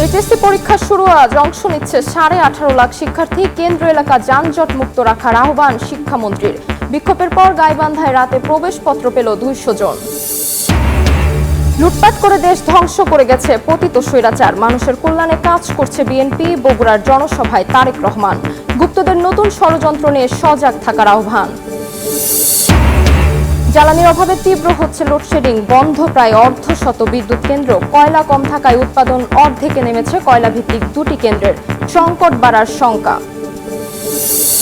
HSC পরীক্ষা শুরু আজ। অংশ নিচ্ছে 18.5 লাখ শিক্ষার্থী। কেন্দ্র এলাকা যানজট মুক্ত রাখার আহ্বান শিক্ষামন্ত্রীর। বিক্ষোভের পর গাইবান্ধায় রাতে প্রবেশপত্র পেল 200 জন। লুটপাট করে দেশ ধ্বংস করে গেছে পতিত স্বৈরাচার। মানুষের কল্যাণে কাজ করছে বিএনপি। বগুড়ার জনসভায় তারেক রহমান। গুপ্তদের নতুন ষড়যন্ত্র নিয়ে সজাগ থাকার আহ্বান। জ্বালানির অভাবে তীব্র হচ্ছে লোডশেডিং। বন্ধ প্রায় অর্ধশত বিদ্যুৎ কেন্দ্র। কয়লা কম থাকায় উৎপাদন অর্ধেকে নেমেছে কয়লা ভিত্তিক দুটি কেন্দ্রের। সংকট বাড়ার শঙ্কা।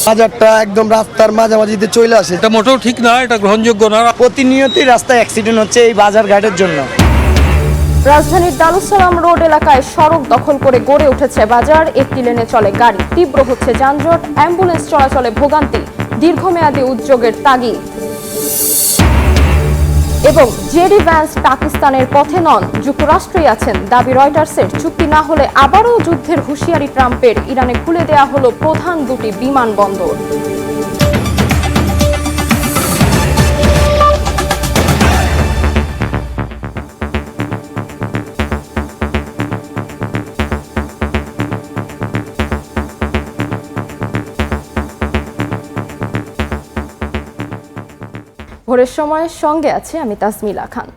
বাজারটা একদম রাস্তার মাঝামাঝিতে চলে আসে। এটা মোটেও ঠিক না, এটা গ্রহণযোগ্য না। প্রতিনিয়তই রাস্তায় অ্যাক্সিডেন্ট হচ্ছে এই বাজার ঘাটের জন্য। রাজধানীর দারুসালাম রোড এলাকায় সড়ক দখল করে গড়ে উঠেছে বাজার। একটি লেনে চলে গাড়ি। তীব্র হচ্ছে যানজট। অ্যাম্বুলেন্স চলাচলে ভোগান্তি। দীর্ঘমেয়াদী উদ্যোগের তাগিদ। এবং জেডি ভ্যান্স পাকিস্তানের পথে নন, যুক্তরাষ্ট্রেই আছেন দাবি রয়টার্সের। চুক্তি না হলে আবারও যুদ্ধের হুঁশিয়ারি ট্রাম্পের। ইরানে খুলে দেয়া হলো প্রধান দুটি বিমানবন্দর। ভোরের সময়ের সঙ্গে আছে আমি তাজমিলা খান।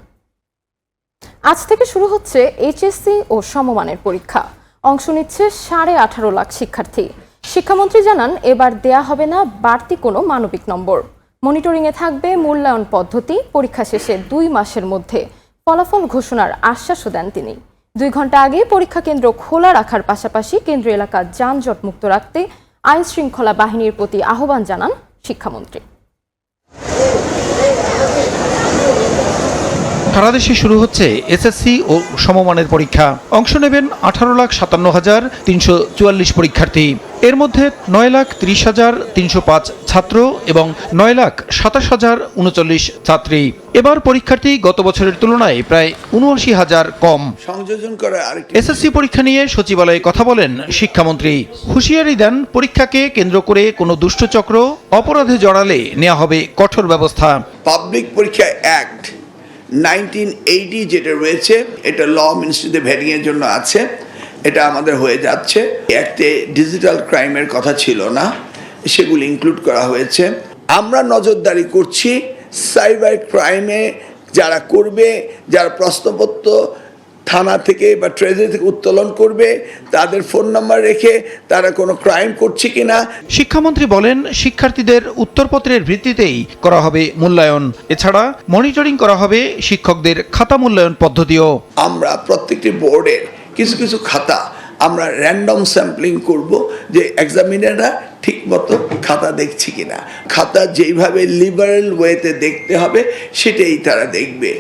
আজ থেকে শুরু হচ্ছে এইচএসসি ও সমমানের পরীক্ষা। অংশ নিচ্ছে 18.5 লাখ শিক্ষার্থী। শিক্ষামন্ত্রী জানান, এবার দেয়া হবে না বাড়তি কোনো মানবিক নম্বর। মনিটরিংয়ে থাকবে মূল্যায়ন পদ্ধতি। পরীক্ষা শেষে 2 মাসের মধ্যে ফলাফল ঘোষণার আশ্বাসও দেন তিনি। 2 ঘন্টা আগে পরীক্ষা কেন্দ্র খোলা রাখার পাশাপাশি কেন্দ্র এলাকা যানজট মুক্ত রাখতে আইন শৃঙ্খলা বাহিনীর প্রতি আহ্বান জানান শিক্ষামন্ত্রী। সারা দেশে শুরু হচ্ছে এসএসসি ও সমমানের পরীক্ষা। অংশ নেবেন 18,57,344 পরীক্ষার্থী। এর মধ্যে 9,30,305 ছাত্র এবং 9,27,039 ছাত্রী। এবার পরীক্ষার্থী গত বছরের তুলনায় প্রায় 79,000 কম। সংযোজন করা এসএসসি পরীক্ষা নিয়ে সচিবালয়ে কথা বলেন শিক্ষামন্ত্রী। হুঁশিয়ারি দেন, পরীক্ষাকে কেন্দ্র করে কোনো দুষ্টচক্র অপরাধে জড়ালে নেওয়া হবে কঠোর ব্যবস্থা। পাবলিক পরীক্ষা অ্যাক্ট 1980 যেটা রয়েছে, এটা ল মিনিস্ট্রিতে ভেরিংয়ের জন্য আছে। এটা আমাদের হয়ে যাচ্ছে। অ্যাক্টে ডিজিটাল ক্রাইমের কথা ছিল না, সেগুলি ইনক্লুড করা হয়েছে। আমরা নজরদারি করছি সাইবার ক্রাইমে যারা করবে, যারা প্রশ্নপত্র থানা থেকে বা ট্রেজারি থেকে উত্তোলন করবে, তাদের ফোন নাম্বার রেখে তারা কোনো ক্রাইম করছে কিনা। শিক্ষামন্ত্রী বলেন, শিক্ষার্থীদের উত্তরপত্রের ভিত্তিতেই করা হবে মূল্যায়ন। এছাড়া মনিটরিং করা হবে শিক্ষকদের খাতা মূল্যায়ন পদ্ধতিও। আমরা প্রত্যেকটি বোর্ডের কিছু কিছু খাতা আমরা র্যান্ডম স্যাম্পলিং করব, যে এক্সামিনাররা ঠিকমতো খাতা দেখছি কিনা। খাতা যেইভাবে লিবারেল ওয়েতে দেখতে হবে সেটাই তারা দেখবে।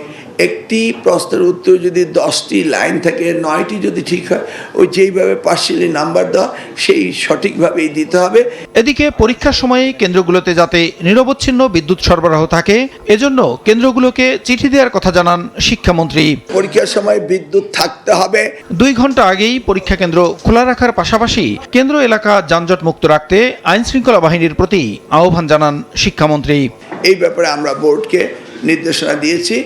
একটি প্রশ্নের উত্তর যদি 10টি লাইন থাকে, 9টি যদি ঠিক হয়, ওই যেইভাবে পার্সিয়ালি নাম্বার দেওয়া সেই সঠিকভাবেই দিতে হবে। এদিকে পরীক্ষার সময়ে কেন্দ্রগুলোতে যাতে নিরবচ্ছিন্ন বিদ্যুৎ সরবরাহ থাকে, এজন্য কেন্দ্রগুলোকে চিঠি দেওয়ার কথা জানান শিক্ষামন্ত্রী। পরীক্ষার সময় বিদ্যুৎ থাকতে হবে। 2 ঘন্টা আগেই পরীক্ষা কেন্দ্র খোলা রাখার পাশাপাশি কেন্দ্র এলাকা যানজট মুক্ত রাখতে আইন শৃঙ্খলা বাহিনীর প্রতি আহ্বান জানান শিক্ষামন্ত্রী। এই ব্যাপারে আমরা বোর্ডকে নির্দেশনা দিয়েছি।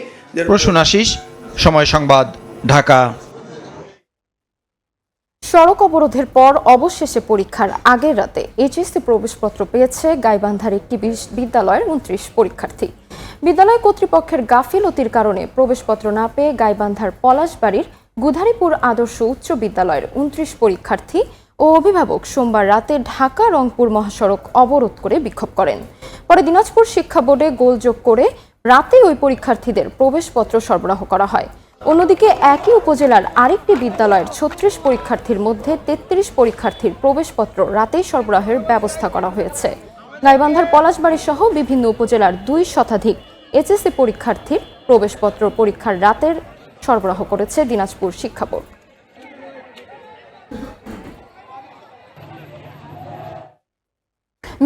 প্রসূন আশিস, সময় সংবাদ, ঢাকা। সড়ক অবরোধের পর অবশেষে পরীক্ষার আগের রাতে এইচএসসি প্রবেশপত্র পেয়েছে গাইবান্ধার একটি বিদ্যালয়ের 29 পরীক্ষার্থী। বিদ্যালয় কর্তৃপক্ষের গাফিলতির কারণে প্রবেশপত্র না পেয়ে গাইবান্ধার পলাশবাড়ির গুধারীপুর আদর্শ উচ্চ বিদ্যালয়ের 29 পরীক্ষার্থী ও অভিভাবক সোমবার রাতে ঢাকা রংপুর মহাসড়ক অবরোধ করে বিক্ষোভ করেন। পরে দিনাজপুর শিক্ষা বোর্ডে গোলযোগ করে রাতে ওই পরীক্ষার্থীদের প্রবেশপত্র সরবরাহ করা হয়। অন্যদিকে একই উপজেলার আরেকটি বিদ্যালয়ের 36 পরীক্ষার্থীর মধ্যে 33 পরীক্ষার্থীর প্রবেশপত্র রাতেই সরবরাহের ব্যবস্থা করা হয়েছে। গাইবান্ধার পলাশবাড়ি সহ বিভিন্ন উপজেলার 2 শতাধিক এইচএসসি পরীক্ষার্থীর প্রবেশপত্র পরীক্ষার রাতের সরবরাহ করেছে দিনাজপুর শিক্ষা বোর্ড।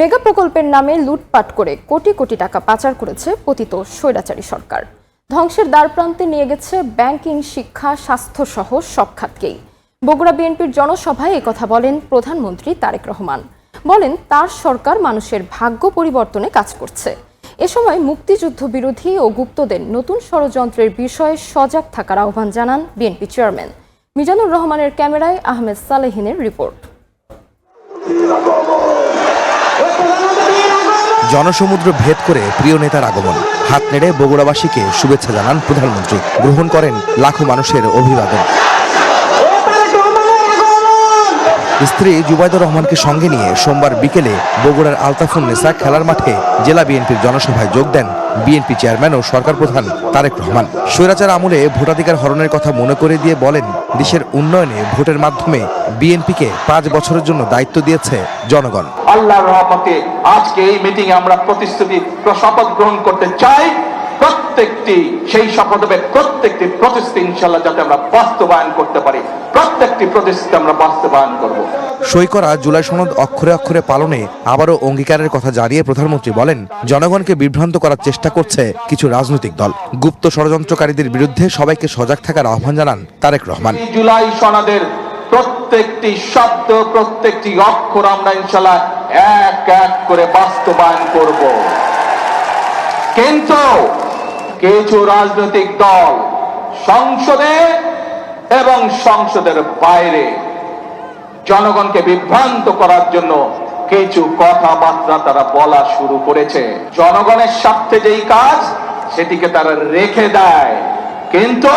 মেগা প্রকল্পের নামে লুটপাট করে কোটি কোটি টাকা পাচার করেছে পতিত স্বৈরাচারী সরকার। ধ্বংসের দ্বারপ্রান্তে নিয়ে গেছে ব্যাংকিং, শিক্ষা, স্বাস্থ্য সহ সব খাতকেই। বগুড়া বিএনপির জনসভায় একথা বলেন প্রধানমন্ত্রী তারেক রহমান। বলেন, তার সরকার মানুষের ভাগ্য পরিবর্তনে কাজ করছে। এ সময় মুক্তিযুদ্ধ বিরোধী ও গুপ্তদের নতুন ষড়যন্ত্রের বিষয়ে সজাগ থাকার আহ্বান জানান বিএনপি চেয়ারম্যান। মিজানুর রহমানের ক্যামেরায় আহমেদ সালেহিনের রিপোর্ট। জনসমুদ্র ভেদ করে প্রিয় নেতার আগমন, হাত নেড়ে বগুড়াবাসীকে শুভেচ্ছা জানান প্রধানমন্ত্রী, গ্রহণ করেন লাখো মানুষের অভিবাদন। স্ত্রী জুবাইদুর রহমানকে সঙ্গে নিয়ে সোমবার বিকেলে বগুড়ার আলতাফুন্নেসা খেলার মাঠে জেলা বিএনপির জনসভায় যোগ দেন বিএনপি চেয়ারম্যান ও সরকার প্রধান তারেক রহমান। স্বৈরাচার আমলে ভোটাধিকার হরণের কথা মনে করে দিয়ে বলেন, দেশের উন্নয়নে ভোটের মাধ্যমে বিএনপিকে 5 বছরের জন্য দায়িত্ব দিয়েছে জনগণ। আল্লাহর রহমতে আজকে এই মিটিং আমরা প্রতিশ্রুতি শপথ গ্রহণ করতে চাই। প্রত্যেকটি সেই শপথ হবে, প্রত্যেকটি প্রতিশ্রুতি ইনশাআল্লাহ যাতে আমরা বাস্তবায়ন করতে পারি, প্রত্যেকটি প্রতিশ্রুতি আমরা বাস্তবায়ন করব। সই করা জুলাই সনদ অক্ষরে অক্ষরে পালনে আবারও অঙ্গীকারের কথা জানিয়ে প্রধানমন্ত্রী বলেন, জনগণকে বিভ্রান্ত করার চেষ্টা করছে কিছু রাজনৈতিক দল। গুপ্ত ষড়যন্ত্রকারীদের বিরুদ্ধে সবাইকে সজাগ থাকার আহ্বান জানান তারেক রহমান। জুলাই সনদের প্রত্যেকটি শব্দ, প্রত্যেকটি অক্ষর আমরা ইনশাআল্লাহ এক এক করে বাস্তবায়ন করব। কিন্তু কিছু রাজনৈতিক দল সংসদে এবং সংসদের বাইরে জনগণকে বিভ্রান্ত করার জন্য কিছু কথাবার্তা তারা বলা শুরু করেছে। জনগণের স্বার্থে যেই কাজ সেটিকে তারা রেখে দেয়, কিন্তু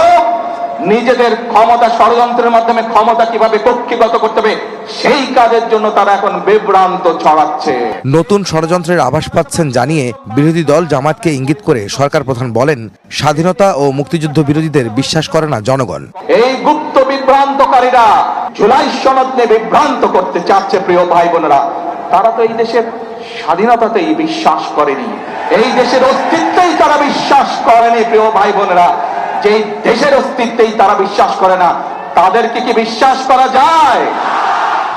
নিজেদের ক্ষমতা ষড়যন্ত্রের মাধ্যমে ক্ষমতা কিভাবে কক্ষিগত করতে হবে সেই কাজের জন্য তারা এখন বিভ্রান্ত ছড়াচ্ছে। নতুন ষড়যন্ত্রের আভাস পাচ্ছেন জানিয়ে বিরোধী দল জামাতকে ইঙ্গিত করে সরকার প্রধান বলেন, স্বাধীনতা ও মুক্তিযুদ্ধ বিরোধীদের বিশ্বাস করে না জনগণ। এই গুপ্ত বিভ্রান্তকারীরা জুলাই সনদ নিয়ে বিভ্রান্ত করতে চাচ্ছে। প্রিয় ভাই বোনেরা, তারা তো এই দেশের স্বাধীনতাতেই বিশ্বাস করেনি, এই দেশের অস্তিত্বেই তারা বিশ্বাস করেনি। প্রিয় ভাই বোনেরা, যে দেশের অস্তিত্বেই তারা বিশ্বাস করে না, তাদেরকে কি বিশ্বাস করা যায়?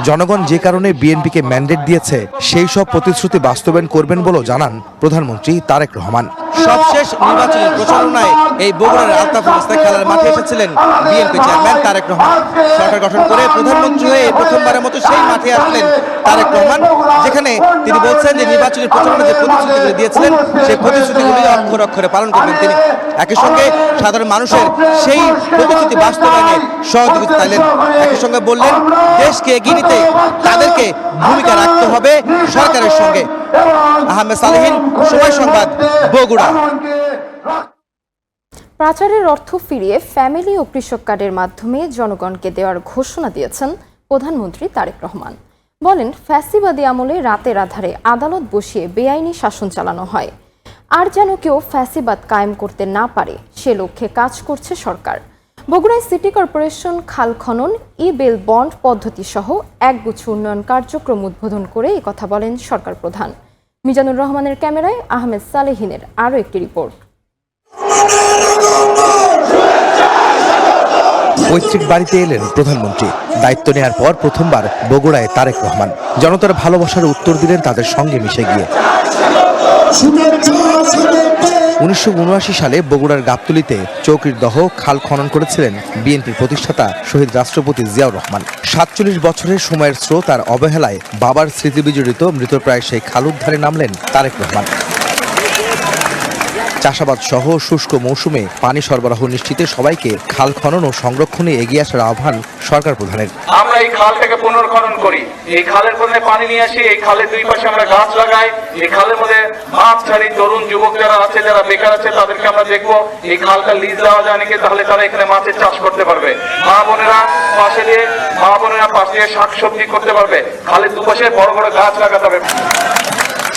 জনগণ যে কারণে বিএনপিকে ম্যান্ডেট দিয়েছে সেই সব প্রতিশ্রুতি বাস্তবায়ন করবেন বলেও জানান প্রধানমন্ত্রী তারেক রহমান। সবশেষ নির্বাচনী প্রচারণায় এই বগুড়ার আলতাফুন্নেসা খেলার মাঠে এসেছিলেন বিএনপি চেয়ারম্যান তারেক রহমান। সরকার গঠন করে প্রধানমন্ত্রী হয়ে প্রথমবারের মতো সেই মাঠে আসলেন তারেক রহমান, যেখানে তিনি বলছেন যে নির্বাচনী প্রচারণা যে প্রতিশ্রুতিগুলি দিয়েছিলেন সেই প্রতিশ্রুতিগুলি অক্ষরে অক্ষরে পালন করবেন তিনি। একই সঙ্গে সাধারণ মানুষের সেই প্রতিশ্রুতি বাস্তবায়নে সহযোগিতা চাইলেন। একই সঙ্গে বললেন, দেশকে এগিয়ে নিতে তাদেরকে ভূমিকা রাখতে হবে সরকারের সঙ্গে। আহমেদ সালেহিন, সময় সংবাদ, বগুড়া। পাচারের অর্থ ফিরিয়ে ফ্যামিলি ও কৃষক কার্ডের মাধ্যমে জনগণকে দেওয়ার ঘোষণা দিয়েছেন প্রধানমন্ত্রী তারেক রহমান। বলেন, ফ্যাসিবাদী আমলে রাতের আধারে আদালত বসিয়ে বেআইনি শাসন চালানো হয়, আর যেন কেউ ফ্যাসিবাদ কায়েম করতে না পারে সে লক্ষ্যে কাজ করছে সরকার। বগুড়ায় সিটি কর্পোরেশন খাল খনন, ই-বেল বন্ড পদ্ধতি সহ একগুচ্ছ উন্নয়ন কার্যক্রম উদ্বোধন করে কথা বলেন সরকার প্রধান। মিজানুর রহমানের ক্যামেরায় আহমেদ সালেহিনের আরও একটি রিপোর্ট। পৈতৃক বাড়িতে এলেন প্রধানমন্ত্রী। দায়িত্ব নেওয়ার পর প্রথমবার বগুড়ায় তারেক রহমান জনতার ভালোবাসার উত্তর দিলেন তাদের সঙ্গে মিশে গিয়ে। 1979 সালে বগুড়ার গাবতলীতে চৌকির দহ খাল খনন করেছিলেন বিএনপির প্রতিষ্ঠাতা শহীদ রাষ্ট্রপতি জিয়াউর রহমান। 47 বছরের সময়ের স্রোত আর অবহেলায় বাবার স্মৃতিবিজড়িত মৃতপ্রায় সেই খাল উদ্ধারে নামলেন তারেক রহমান। চাষাবাদ সহ শুষ্ক মৌসুমে পানি সরবরাহ নিশ্চিতে সবাইকে খাল খনন ও সংরক্ষণে এগিয়ে আসার আহ্বান সরকার প্রধানের। আমরা এই খালটাকে পুনর্খনন করি, এই খালের মধ্যে পানি নিয়ে আসি, এই খালের দুই পাশে আমরা গাছ লাগাই, এই খালের মধ্যে মাছ ছাড়ি। তরুণ যুবক যারা আছে, যারা বেকার আছে, তাদেরকে আমরা দেখবো এই খালটা লিজ দেওয়া যায় নাকি, তাহলে তারা এখানে মাছের চাষ করতে পারবে। মা বোনেরা পাশে দিয়ে শাকসবজি করতে পারবে। খালের দুপাশে বড় বড় গাছ লাগাতে হবে।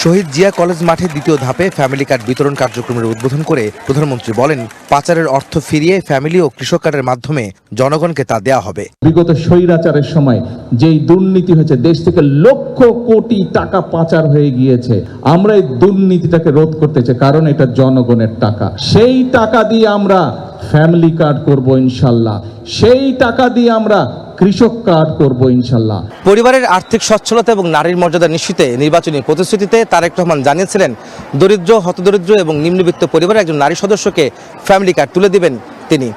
শহীদ জিয়া কলেজ মাঠে দ্বিতীয় ধাপে ফ্যামিলি কার্ড বিতরণ কার্যক্রমের উদ্বোধন করে প্রধানমন্ত্রী বলেন, পাচারের অর্থ ফিরিয়ে ফ্যামিলি ও কৃষক কার্ডের মাধ্যমে জনগণকে তা দেয়া হবে। বিগত স্বৈরাচারের সময় যেই দুর্নীতি হয়েছে, দেশ থেকে লক্ষ কোটি টাকা পাচার হয়ে গিয়েছে, আমরা এই দুর্নীতিটাকে রোধ করতে চাই, কারণ এটা জনগণের টাকা। সেই টাকা দিয়ে আমরা ফ্যামিলি কার্ড করব ইনশাল্লাহ, সেই টাকা দিয়ে আমরা কৃষক কার্ড করব ইনশাল্লাহ। পরিবারের আর্থিক সচ্ছলতা এবং নারীর মর্যাদা নিশ্চিতে নির্বাচনী প্রতিশ্রুতিতে তারেক রহমান জানিয়েছিলেন, দরিদ্র, হতদরিদ্র এবং নিম্নবিত্ত পরিবারের একজন নারী সদস্যকে ফ্যামিলি কার্ড তুলে দিবেন তিনি।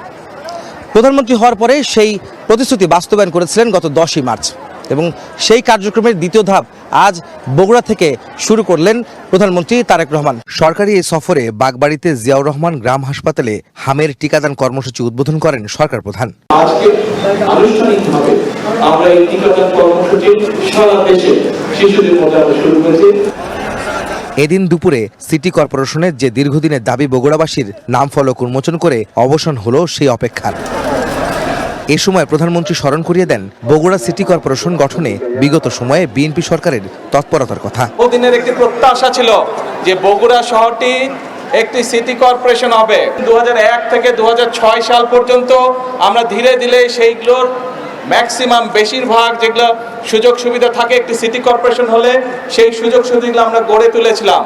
প্রধানমন্ত্রী হওয়ার পরে সেই প্রতিশ্রুতি বাস্তবায়ন করেছিলেন গত 10ই মার্চ। এবং সেই কার্যক্রমের দ্বিতীয় ধাপ আজ বগুড়া থেকে শুরু করলেন প্রধানমন্ত্রী তারেক রহমান। সরকারি এই সফরে বাগবাড়িতে জিয়াউর রহমান গ্রাম হাসপাতালে হামের টিকাদান কর্মসূচি উদ্বোধন করেন সরকার প্রধান। আজকে আনুষ্ঠানিকভাবে আমরা এই টিকাদান কর্মসূচি সারা দেশে শিশুদের মধ্যে আমরা শুরু করেছি। এদিন দুপুরে সিটি কর্পোরেশনের যে দীর্ঘদিনের দাবি বগুড়াবাসীর নাম ফলক উন্মোচন করে অবসান হলো সেই অপেক্ষার। এ সময় প্রধানমন্ত্রী স্মরণ করিয়ে দেন বগুড়া সিটি কর্পোরেশন গঠনে বিগত সময়ে বিএনপি সরকারের তৎপরতার কথা। বহুদিনের একটি প্রত্যাশা ছিল যে বগুড়া শহরটি একটি সিটি কর্পোরেশন হবে। 2001 থেকে 2006 সাল পর্যন্ত আমরা ধীরে ধীরে সেইগুলোর ম্যাক্সিমাম বেশিরভাগ যেগুলো সুযোগ সুবিধা থাকে একটি সিটি কর্পোরেশন হলে সেই সুযোগ সুবিধাগুলো আমরা গড়ে তুলেছিলাম।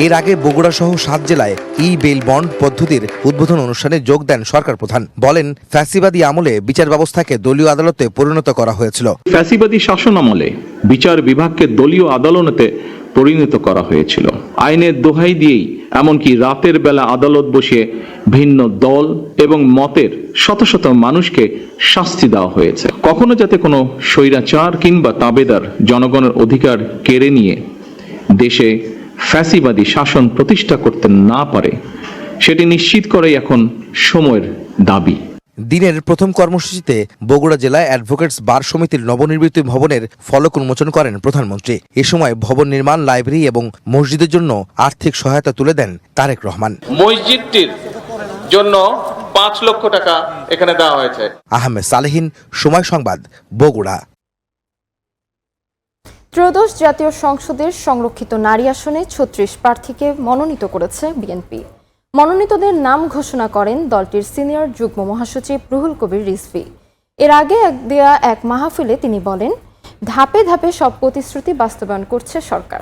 এর আগে বগুড়া সহ 7 জেলায় ই বেল বন্ড পদ্ধতির উদ্বোধন অনুষ্ঠানে যোগ দেন সরকার প্রধান। বলেন, ফ্যাসিবাদী আমলে বিচার ব্যবস্থাকে দলীয় আদালতে পরিণত করা হয়েছিল। ফ্যাসিবাদী শাসন আমলে বিচার বিভাগকে দলীয় আদালতে পরিণত করা হয়েছিল। আইনের দোহাই দিয়েই এমনকি রাতের বেলা আদালত বসিয়ে ভিন্ন দল এবং মতের শত শত মানুষকে শাস্তি দেওয়া হয়েছে। কখনো যাতে কোনো স্বৈরাচার কিংবা তাবেদার জনগণের অধিকার কেড়ে নিয়ে দেশে ফ্যাসিবাদী শাসন প্রতিষ্ঠা করতে না পারে সেটি নিশ্চিত করাই এখন সময়ের দাবি। দিনের প্রথম কর্মসূচিতে বগুড়া জেলায় অ্যাডভোকেটস বার সমিতির নবনির্মিত ভবনের ফলক উন্মোচন করেন প্রধানমন্ত্রী। এ সময় ভবন নির্মাণ, লাইব্রেরি এবং মসজিদের জন্য আর্থিক সহায়তা তুলে দেন তারেক রহমান। মসজিদটির জন্য 5 লক্ষ টাকা এখানে দেওয়া হয়েছে। আহমেদ সালেহিন, সময় সংবাদ, বগুড়া। ত্রয়োদশ জাতীয় সংসদের সংরক্ষিত নারী আসনে 36 প্রার্থীকে মনোনীত করেছে বিএনপি। মনোনীতদের নাম ঘোষণা করেন দলটির সিনিয়র যুগ্ম মহাসচিব রুহুল কবির রিজভী। এর আগে দেয়া এক মাহফিলে তিনি বলেন, ধাপে ধাপে সব প্রতিশ্রুতি বাস্তবায়ন করছে সরকার।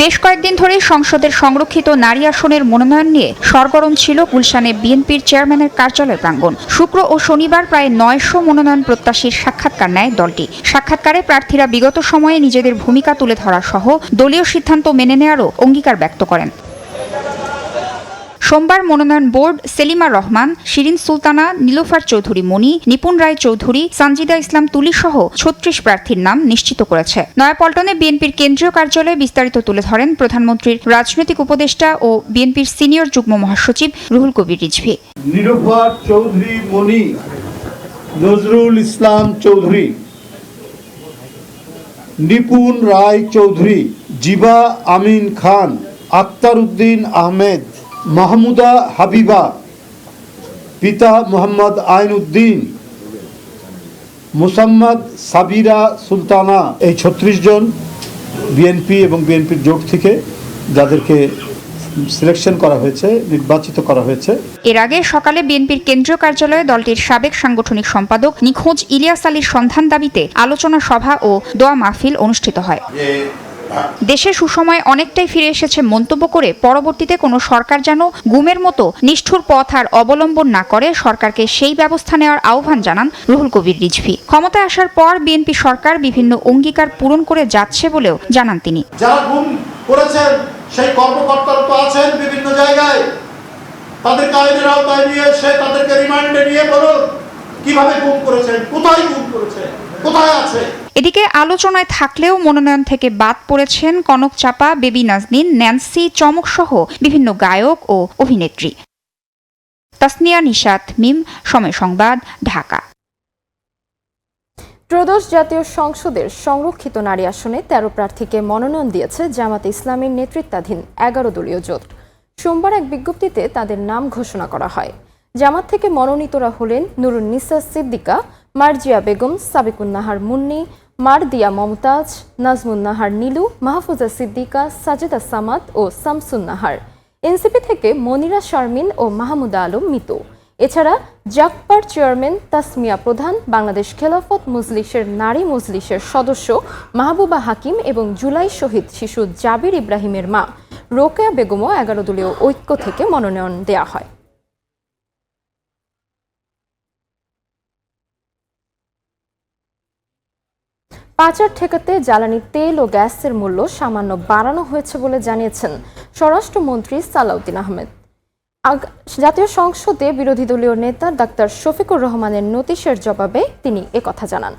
বেশ কয়েকদিন ধরে সংসদের সংরক্ষিত নারী আসনের মনোনয়ন নিয়ে সরগরম ছিল গুলশানে বিএনপির চেয়ারম্যানের কার্যালয় প্রাঙ্গণ। শুক্র ও শনিবার প্রায় 900 মনোনয়ন প্রত্যাশীর সাক্ষাৎকার নেয় দলটি। সাক্ষাৎকারে প্রার্থীরা বিগত সময়ে নিজেদের ভূমিকা তুলে ধরা সহ দলীয় সিদ্ধান্ত মেনে নেওয়ারও অঙ্গীকার ব্যক্ত করেন। সোমবার মনোনয়ন বোর্ড সেলিমা রহমান, শিরিন সুলতানা, নীলোফার চৌধুরী মনি, নিপুণ রায় চৌধুরী, সানজিদা ইসলাম তুলি সহ 36 প্রার্থীর নাম নিশ্চিত করেছে। নয়াপল্টনে বিএনপির কেন্দ্রীয় কার্যালয়ে বিস্তারিত তুলে ধরেন প্রধানমন্ত্রীর রাজনৈতিক উপদেষ্টা ও বিএনপির সিনিয়র যুগ্ম মহাসচিব রুহুল কবির রিজভী। নীলোফার চৌধুরী মনি, নজরুল ইসলাম চৌধুরী, নিপুণ রায় চৌধুরী, জিবা আমিন খান, আক্তার উদ্দিন আহমেদ, মাহমুদা হাবিবা, পিতা মোহাম্মদ আইন উদ্দিন, মুসাম্মদ সাবিরা সুলতানা, এই 36 জন বিএনপি এবং বিএনপির জোট থেকে যাদেরকে সিলেকশন করা হয়েছে, নির্বাচিত করা হয়েছে। এর আগে সকালে বিএনপির কেন্দ্রীয় কার্যালয়ে দলটির সাবেক সাংগঠনিক সম্পাদক নিখোঁজ ইলিয়াস আলীর সন্ধান দাবিতে আলোচনা সভা ও দোয়া মাহফিল অনুষ্ঠিত হয়। দেশে সুসময় অনেকটাই ফিরে এসেছে মন্তব্য করে পরবর্তীতে কোনো সরকার যেন গুমের মতো নিষ্ঠুর পথ আর অবলম্বন না করে সরকারকে সেই ব্যবস্থা নেওয়ার আহ্বান জানান রুহুল কবির রিজভী। ক্ষমতায় আসার পর বিএনপি সরকার বিভিন্ন অঙ্গীকার পূরণ করে যাচ্ছে বলেও জানান তিনি। যারা গুম করেছেন সেই কর্মকর্তারা তো আছেন বিভিন্ন জায়গায়, তাদেরকে আইনের আওতায় নিয়ে এসে তাদেরকে রিমান্ডে নিয়ে বলুন কিভাবে গুম করেছেন, কোথায় গুম করেছেন, কোথায় আছে। এদিকে আলোচনায় থাকলেও মনোনয়ন থেকে বাদ পড়েছেন কনক চাপা, বেবি নাজনীন, ন্যান্সি, চমক সহ বিভিন্ন গায়ক ও অভিনেত্রী। তাসনিয়া নিশাত মিম, সময় সংবাদ, ঢাকা। ত্রয়োদশ জাতীয় সংসদের সংরক্ষিত নারী আসনে 13 প্রার্থীকে মনোনয়ন দিয়েছে জামাতে ইসলামীর নেতৃত্বাধীন 11 দলীয় জোট। সোমবার এক বিজ্ঞপ্তিতে তাদের নাম ঘোষণা করা হয়। জামাত থেকে মনোনীতরা হলেন নুরুন্নিসা সিদ্দিকা, মার্জিয়া বেগম, সাবিকুন্নাহার মুন্নি, মারদিয়া মমতাজ, নাজমুন্নাহার নীলু, মাহফুজা সিদ্দিকা, সাজেদা সামাদ ও শামসুন্নাহার। এনসিপি থেকে মনিরা শারমিন ও মাহমুদা আলম মিতু। এছাড়া জাকপার চেয়ারম্যান তাসমিয়া প্রধান, বাংলাদেশ খেলাফত মজলিসের নারী মজলিসের সদস্য মাহবুবা হাকিম এবং জুলাই শহীদ শিশু জাবির ইব্রাহিমের মা রোকেয়া বেগমও 11 দলীয় ঐক্য থেকে মনোনয়ন দেয়া হয়। পাচার ঠেকাতে জ্বালানি তেল ও গ্যাসের মূল্য সামান্য বাড়ানো হয়েছে বলে জানিয়েছেন স্বরাষ্ট্রমন্ত্রী সালাউদ্দিন আহমেদ। জাতীয় সংসদে বিরোধী দলীয় নেতা ডাক্তার শফিকুর রহমানের নোটিশের জবাবে তিনি একথা জানান।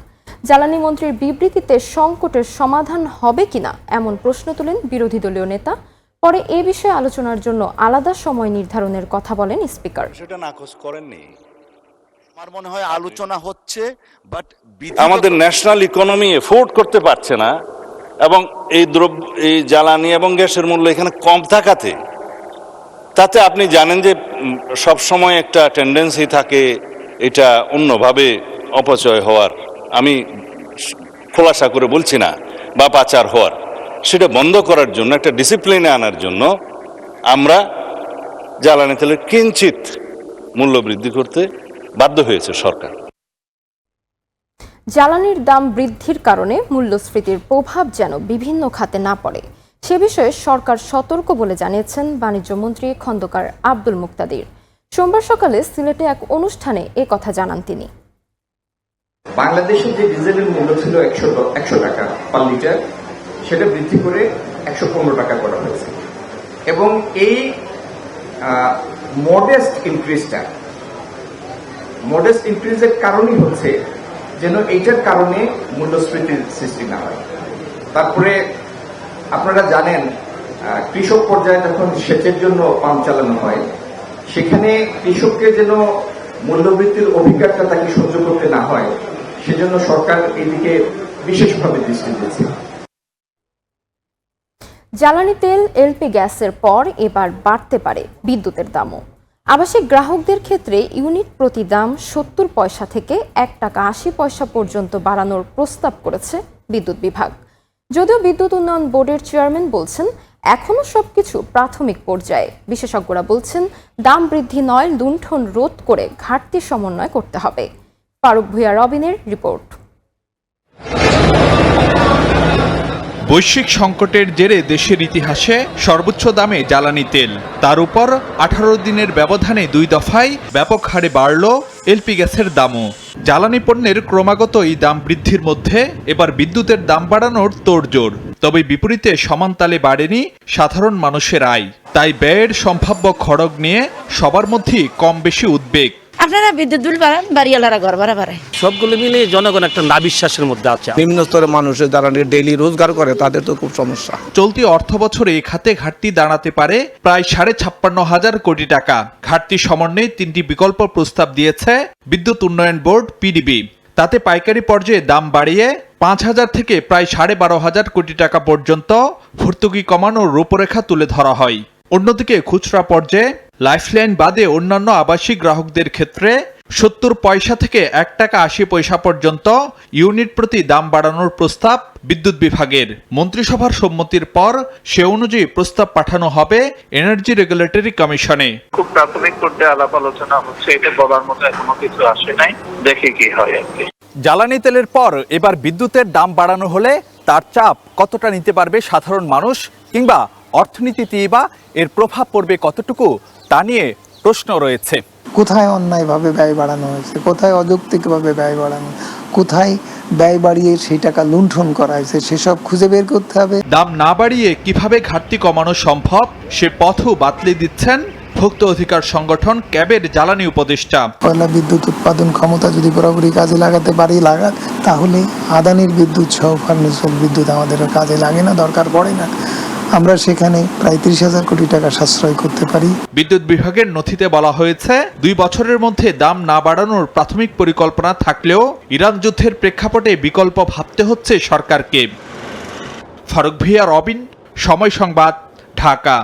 জ্বালানি মন্ত্রীর বিবৃতিতে সংকটের সমাধান হবে কিনা এমন প্রশ্ন তোলেন বিরোধী দলীয় নেতা। পরে এ বিষয়ে আলোচনার জন্য আলাদা সময় নির্ধারণের কথা বলেন স্পিকার। সেটা নাকচ করেননি। আমার মনে হয় আলোচনা হচ্ছে, বাট আমাদের ন্যাশনাল ইকোনমি এফোর্ড করতে পারছে না, এবং এই জ্বালানি এবং গ্যাসের মূল্য এখানে কম থাকাতে তাতে আপনি জানেন যে সব সময় একটা টেন্ডেন্সি থাকে এটা অন্যভাবে অপচয় হওয়ার, আমি খোলাসা করে বলছি না, বা পাচার হওয়ার, সেটা বন্ধ করার জন্য, একটা ডিসিপ্লিনে আনার জন্য আমরা জ্বালানি তেলের কিঞ্চিত মূল্য বৃদ্ধি করতে বাধ্য হয়েছে সরকার। জ্বালানির দাম বৃদ্ধির কারণে মূল্যস্ফীতির প্রভাব যেন বিভিন্ন খাতে না পড়ে সে বিষয়ে সরকার সতর্ক বলে জানিয়েছেন বাণিজ্য মন্ত্রী খন্দকার আব্দুল মুক্তাদির। সোমবার সকালে সিলেটে এক অনুষ্ঠানে কথা জানান তিনি। বাংলাদেশে যে ডিজেলের মূল্য ছিল 100 টাকা পার লিটার, সেটা বৃদ্ধি করে 115 টাকা করা হয়েছে, এবং এই মডেস্ট ইনক্রিজের কারণই হচ্ছে যেন এইটার কারণে মূল্যস্ফীতির সৃষ্টি না হয়। তারপরে আপনারা জানেন, কৃষক পর্যায়ে যখন সেচের জন্য পাম্প চালানো হয়, সেখানে কৃষককে যেন মূল্যবৃদ্ধির অভিজ্ঞতা তাকে সহ্য করতে না হয়, সেজন্য সরকার এদিকে বিশেষভাবে দৃষ্টি দিয়েছে। জ্বালানি তেল, এলপি গ্যাসের পর এবার বাড়তে পারে বিদ্যুতের দামও। আবাসিক গ্রাহকদের ক্ষেত্রে ইউনিট প্রতি দাম 70 পয়সা থেকে 1 টাকা 80 পয়সা পর্যন্ত বাড়ানোর প্রস্তাব করেছে বিদ্যুৎ বিভাগ। যদিও বিদ্যুৎ উন্নয়ন বোর্ডের চেয়ারম্যান বলছেন এখনো সবকিছু প্রাথমিক পর্যায়ে। বিশেষজ্ঞরা বলছেন দাম বৃদ্ধি নয়, লুণ্ঠন রোধ করে ঘাটতি সমন্বয় করতে হবে। ফারুক ভুঁইয়া রবিনের রিপোর্ট। বৈশ্বিক সংকটের জেরে দেশের ইতিহাসে সর্বোচ্চ দামে জ্বালানি তেল, তার উপর 18 দিনের ব্যবধানে 2 দফায় ব্যাপক হারে বাড়ল এলপি গ্যাসের দামও। জ্বালানি পণ্যের ক্রমাগত এই দাম বৃদ্ধির মধ্যে এবার বিদ্যুতের দাম বাড়ানোর তোড়জোড়। তবে বিপরীতে সমান তালে বাড়েনি সাধারণ মানুষের আয়। তাই ব্যয়ের সম্ভাব্য খড়গ নিয়ে সবার মধ্যেই কম বেশি উদ্বেগ। আপনারা বিদ্যুৎ বিল বাড়ান, বাড়িওয়ালারা ঘর ভাড়া বাড়ায়। সবগুলো মিলে জনগণ একটা নাবিশ্বাসের মধ্যে আছে। নিম্ন স্তরের মানুষের যারা ডেইলি রোজগার করে তাদের তো খুব সমস্যা। চলতি অর্থ বছরে এই খাতে ঘাটতি দাঁড়াতে পারে প্রায় 56,500 কোটি টাকা। ঘাটতি সমন্বয়ে 3টি বিকল্প প্রস্তাব দিয়েছে বিদ্যুৎ উন্নয়ন বোর্ড পিডিবি। তাতে পাইকারি পর্যায়ে দাম বাড়িয়ে 5,000 থেকে প্রায় 12,500 কোটি টাকা পর্যন্ত ভর্তুকি কমানোর রূপরেখা তুলে ধরা হয়। অন্যদিকে খুচরা পর্যায়ে লাইফলাইন বাদে অন্যান্য আবাসিক গ্রাহকদের ক্ষেত্রে 70 পয়সা থেকে 1 টাকা 80 পয়সা পর্যন্ত ইউনিট প্রতি দাম বাড়ানোর প্রস্তাব বিদ্যুৎ বিভাগের। মন্ত্রিসভার সম্মতির পর সে অনুযায়ী প্রস্তাব পাঠানো হবে এনার্জি রেগুলেটরি কমিশনে। খুব প্রাথমিক পর্যায়ে আলাপ আলোচনা হচ্ছে, এটা বলার মতো এখনো কিছু আসে নাই, দেখি কি হয় আর কি। জ্বালানি তেলের পর এবার বিদ্যুতের দাম বাড়ানো হলে তার চাপ কতটা নিতে পারবে সাধারণ মানুষ, কিংবা অর্থনীতিতে বা এর প্রভাব পড়বে কতটুকু, তা নিয়ে প্রশ্ন রয়েছে। কোথায় অন্যায়ভাবে ব্যয় বাড়ানো হয়েছে, কোথায় অযৌক্তিকভাবে ব্যয় বাড়ানো, কোথায় ব্যয় বাড়িয়ে সেই টাকা লুণ্ঠন করা হয়েছে, সেসব খুঁজে বের করতে হবে। দাম না বাড়িয়ে কিভাবে ঘাটতি কমানো সম্ভব সে পথও বাতলে দিচ্ছেন ভোক্তা অধিকার সংগঠন ক্যাবের জ্বালানি উপদেষ্টা। কয়লা বিদ্যুৎ উৎপাদন ক্ষমতা যদি পুরোপুরি কাজে লাগাতে পারি তাহলে আদানির বিদ্যুৎ সহ ফার্নেসের বিদ্যুৎ আমাদের কাজে লাগে না, দরকার পড়ে না। আমরা সেখানে প্রায় 30,000 কোটি টাকা সাশ্রয় করতে পারি। বিদ্যুৎ বিভাগের নথিতে বলা হয়েছে 2 বছরের মধ্যে দাম না বাড়ানোর প্রাথমিক পরিকল্পনা থাকলেও ইরান যুদ্ধের প্রেক্ষাপটে বিকল্প ভাবতে হচ্ছে সরকারকে। ফারুক ভুঁইয়া রবিন, সময় সংবাদ, ঢাকা।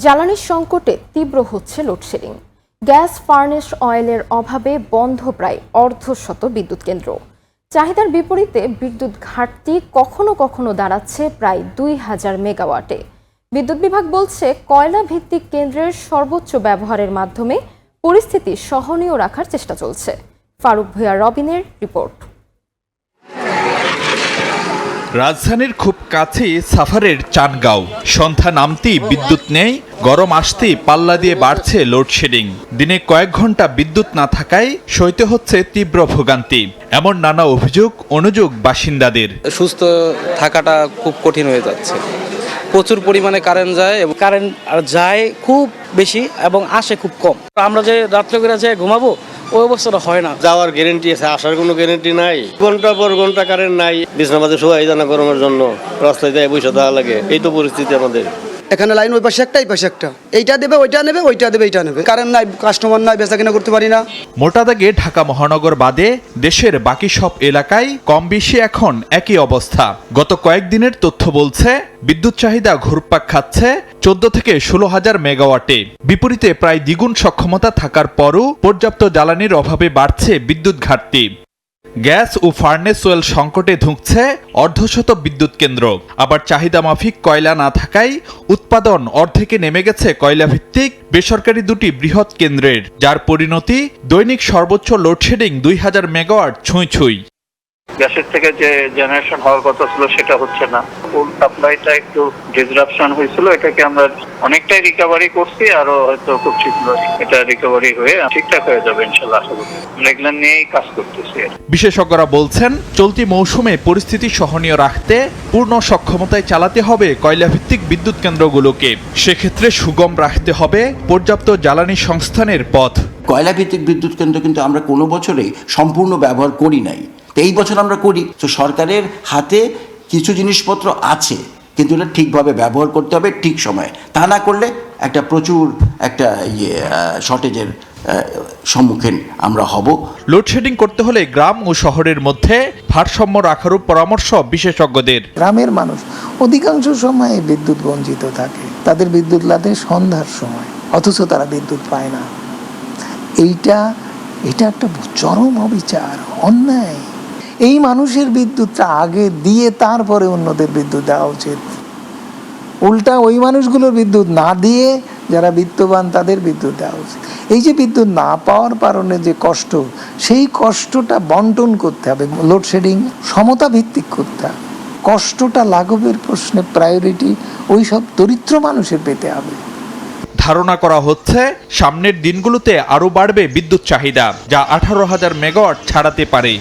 জ্বালানির সংকটে তীব্র হচ্ছে লোডশেডিং। গ্যাস, ফার্নেস অয়েলের অভাবে বন্ধ প্রায় অর্ধশত বিদ্যুৎ কেন্দ্র। চাহিদার বিপরীতে বিদ্যুৎ ঘাটতি কখনো কখনো দাঁড়াচ্ছে প্রায় 2000 মেগাওয়াটে। বিদ্যুৎ বিভাগ বলছে কয়লা ভিত্তিক কেন্দ্রের সর্বোচ্চ ব্যবহারের মাধ্যমে পরিস্থিতি সহনীয় রাখার চেষ্টা চলছে। ফারুক ভুঁইয়া রবিনের রিপোর্ট। রাজধানীর খুব কাছেই সাভারের চানগাঁও। সন্ধ্যা নামতেই বিদ্যুৎ নেই, গরম আসতেই পাল্লা দিয়ে বাড়ছে লোডশেডিং। দিনে কয়েক ঘন্টা বিদ্যুৎ না থাকায় সইতে হচ্ছে তীব্র ভোগান্তি। এমন নানা অভিযোগ অনুযোগ বাসিন্দাদের। সুস্থ থাকাটা খুব কঠিন হয়ে যাচ্ছে, প্রচুর পরিমাণে কারেন্ট যায় এবং কারেন্ট যায় খুব বেশি এবং আসে খুব কম। আমরা যে রাত্রে করে যে ঘুমাবো ওই অবস্থাটা হয় না। যাওয়ার গ্যারেন্টি আছে, আসার কোনো গ্যারেন্টি নাই। ঘন্টা পর ঘন্টা কারেন্ট নাই, বিছনাবাদে শোয়াই জানা গরমের জন্য রাস্তায় যায় বসে দেওয়া লাগে। এই তো পরিস্থিতি আমাদের এখানে লাইন ওই পাশে একটা এই পাশে একটা, এইটা দেবে ওইটা নেবে, ওইটা দেবে এইটা নেবে। কারেন্ট নাই, কাস্টমার নাই, বেচা কিনা করতে পারি না। মোটা দাগে ঢাকা মহানগর বাদে দেশের বাকি সব এলাকায় কম বেশি এখন একই অবস্থা। গত কয়েকদিনের তথ্য বলছে বিদ্যুৎ চাহিদা ঘুরপাক খাচ্ছে 14 থেকে 16,000 মেগাওয়াটে। বিপরীতে প্রায় দ্বিগুণ সক্ষমতা থাকার পরও পর্যাপ্ত জ্বালানির অভাবে বাড়ছে বিদ্যুৎ ঘাটতি। গ্যাস ও ফার্নেস ওয়েল সংকটে ধুঁকছে অর্ধশত বিদ্যুৎ কেন্দ্র। আবার চাহিদা মাফিক কয়লা না থাকায় উৎপাদন অর্ধেকে নেমে গেছে কয়লাভিত্তিক বেসরকারি দুটি বৃহৎ কেন্দ্রের, যার পরিণতি দৈনিক সর্বোচ্চ লোডশেডিং 2000 মেগাওয়াট ছুঁই। গ্যাসের থেকে যে জেনারেশন হওয়ার কথা ছিল সেটা হচ্ছে না। ফুল সাপ্লাইটা একটু ডিসরাপশন হয়েছিল, এটাকে আমরা অনেকটাই রিকভারি করছি, আরো হয়তো খুব শীঘ্র এটা রিকভারি হয়ে ঠিকঠাক হয়ে যাবে ইনশাআল্লাহ। আশা করি এগুলো নিয়েই কাজ করতেছি। বিশেষজ্ঞরা বলছেন চলতি মৌসুমে পরিস্থিতি সহনীয় রাখতে পূর্ণ সক্ষমতায় চালাতে হবে কয়লাভিত্তিক বিদ্যুৎ কেন্দ্রগুলোকে। সেক্ষেত্রে সুগম রাখতে হবে পর্যাপ্ত জ্বালানি সংস্থানের পথ। কয়লাভিত্তিক বিদ্যুৎ কেন্দ্র কিন্তু আমরা কোনো বছরেই সম্পূর্ণ ব্যবহার করি নাই, এই বছর আমরা করি। তো সরকারের হাতে কিছু জিনিসপত্র আছে, কিন্তু এটা ঠিকভাবে ব্যবহার করতে হবে ঠিক সময়ে। তা না করলে প্রচুর শর্টেজের সম্মুখীন আমরা হব। লোডশেডিং করতে হলে গ্রাম ও শহরের মধ্যে ভারসাম্য রাখারও পরামর্শ বিশেষজ্ঞদের। গ্রামের মানুষ অধিকাংশ সময়ে বিদ্যুৎ বঞ্চিত থাকে, তাদের বিদ্যুৎ লাগে সন্ধ্যার সময়, অথচ তারা বিদ্যুৎ পায় না। এটা একটা চরম অবিচার, অন্যায়। এই মানুষের বিদ্যুৎটা আগে দিয়ে তারপরে অন্যদের বিদ্যুৎ দেওয়া উচিত। উল্টা ওই মানুষগুলোর বিদ্যুৎ না দিয়ে যারা বিত্তবান তাদের বিদ্যুৎ দেওয়া উচিত। এই যে বিদ্যুৎ না পাওয়ার কারণে যে কষ্ট, সেই কষ্টটা বন্টন করতে হবে, লোডশেডিং সমতা ভিত্তিক করতে হবে। কষ্টটা লাঘবের প্রশ্নে প্রায়োরিটি ওই সব দরিদ্র মানুষের পেতে হবে। ধারণা করা হচ্ছে সামনের দিনগুলোতে আরও বাড়বে বিদ্যুৎ চাহিদা, যা 18,000 মেগাওয়াট ছাড়াতে পারে।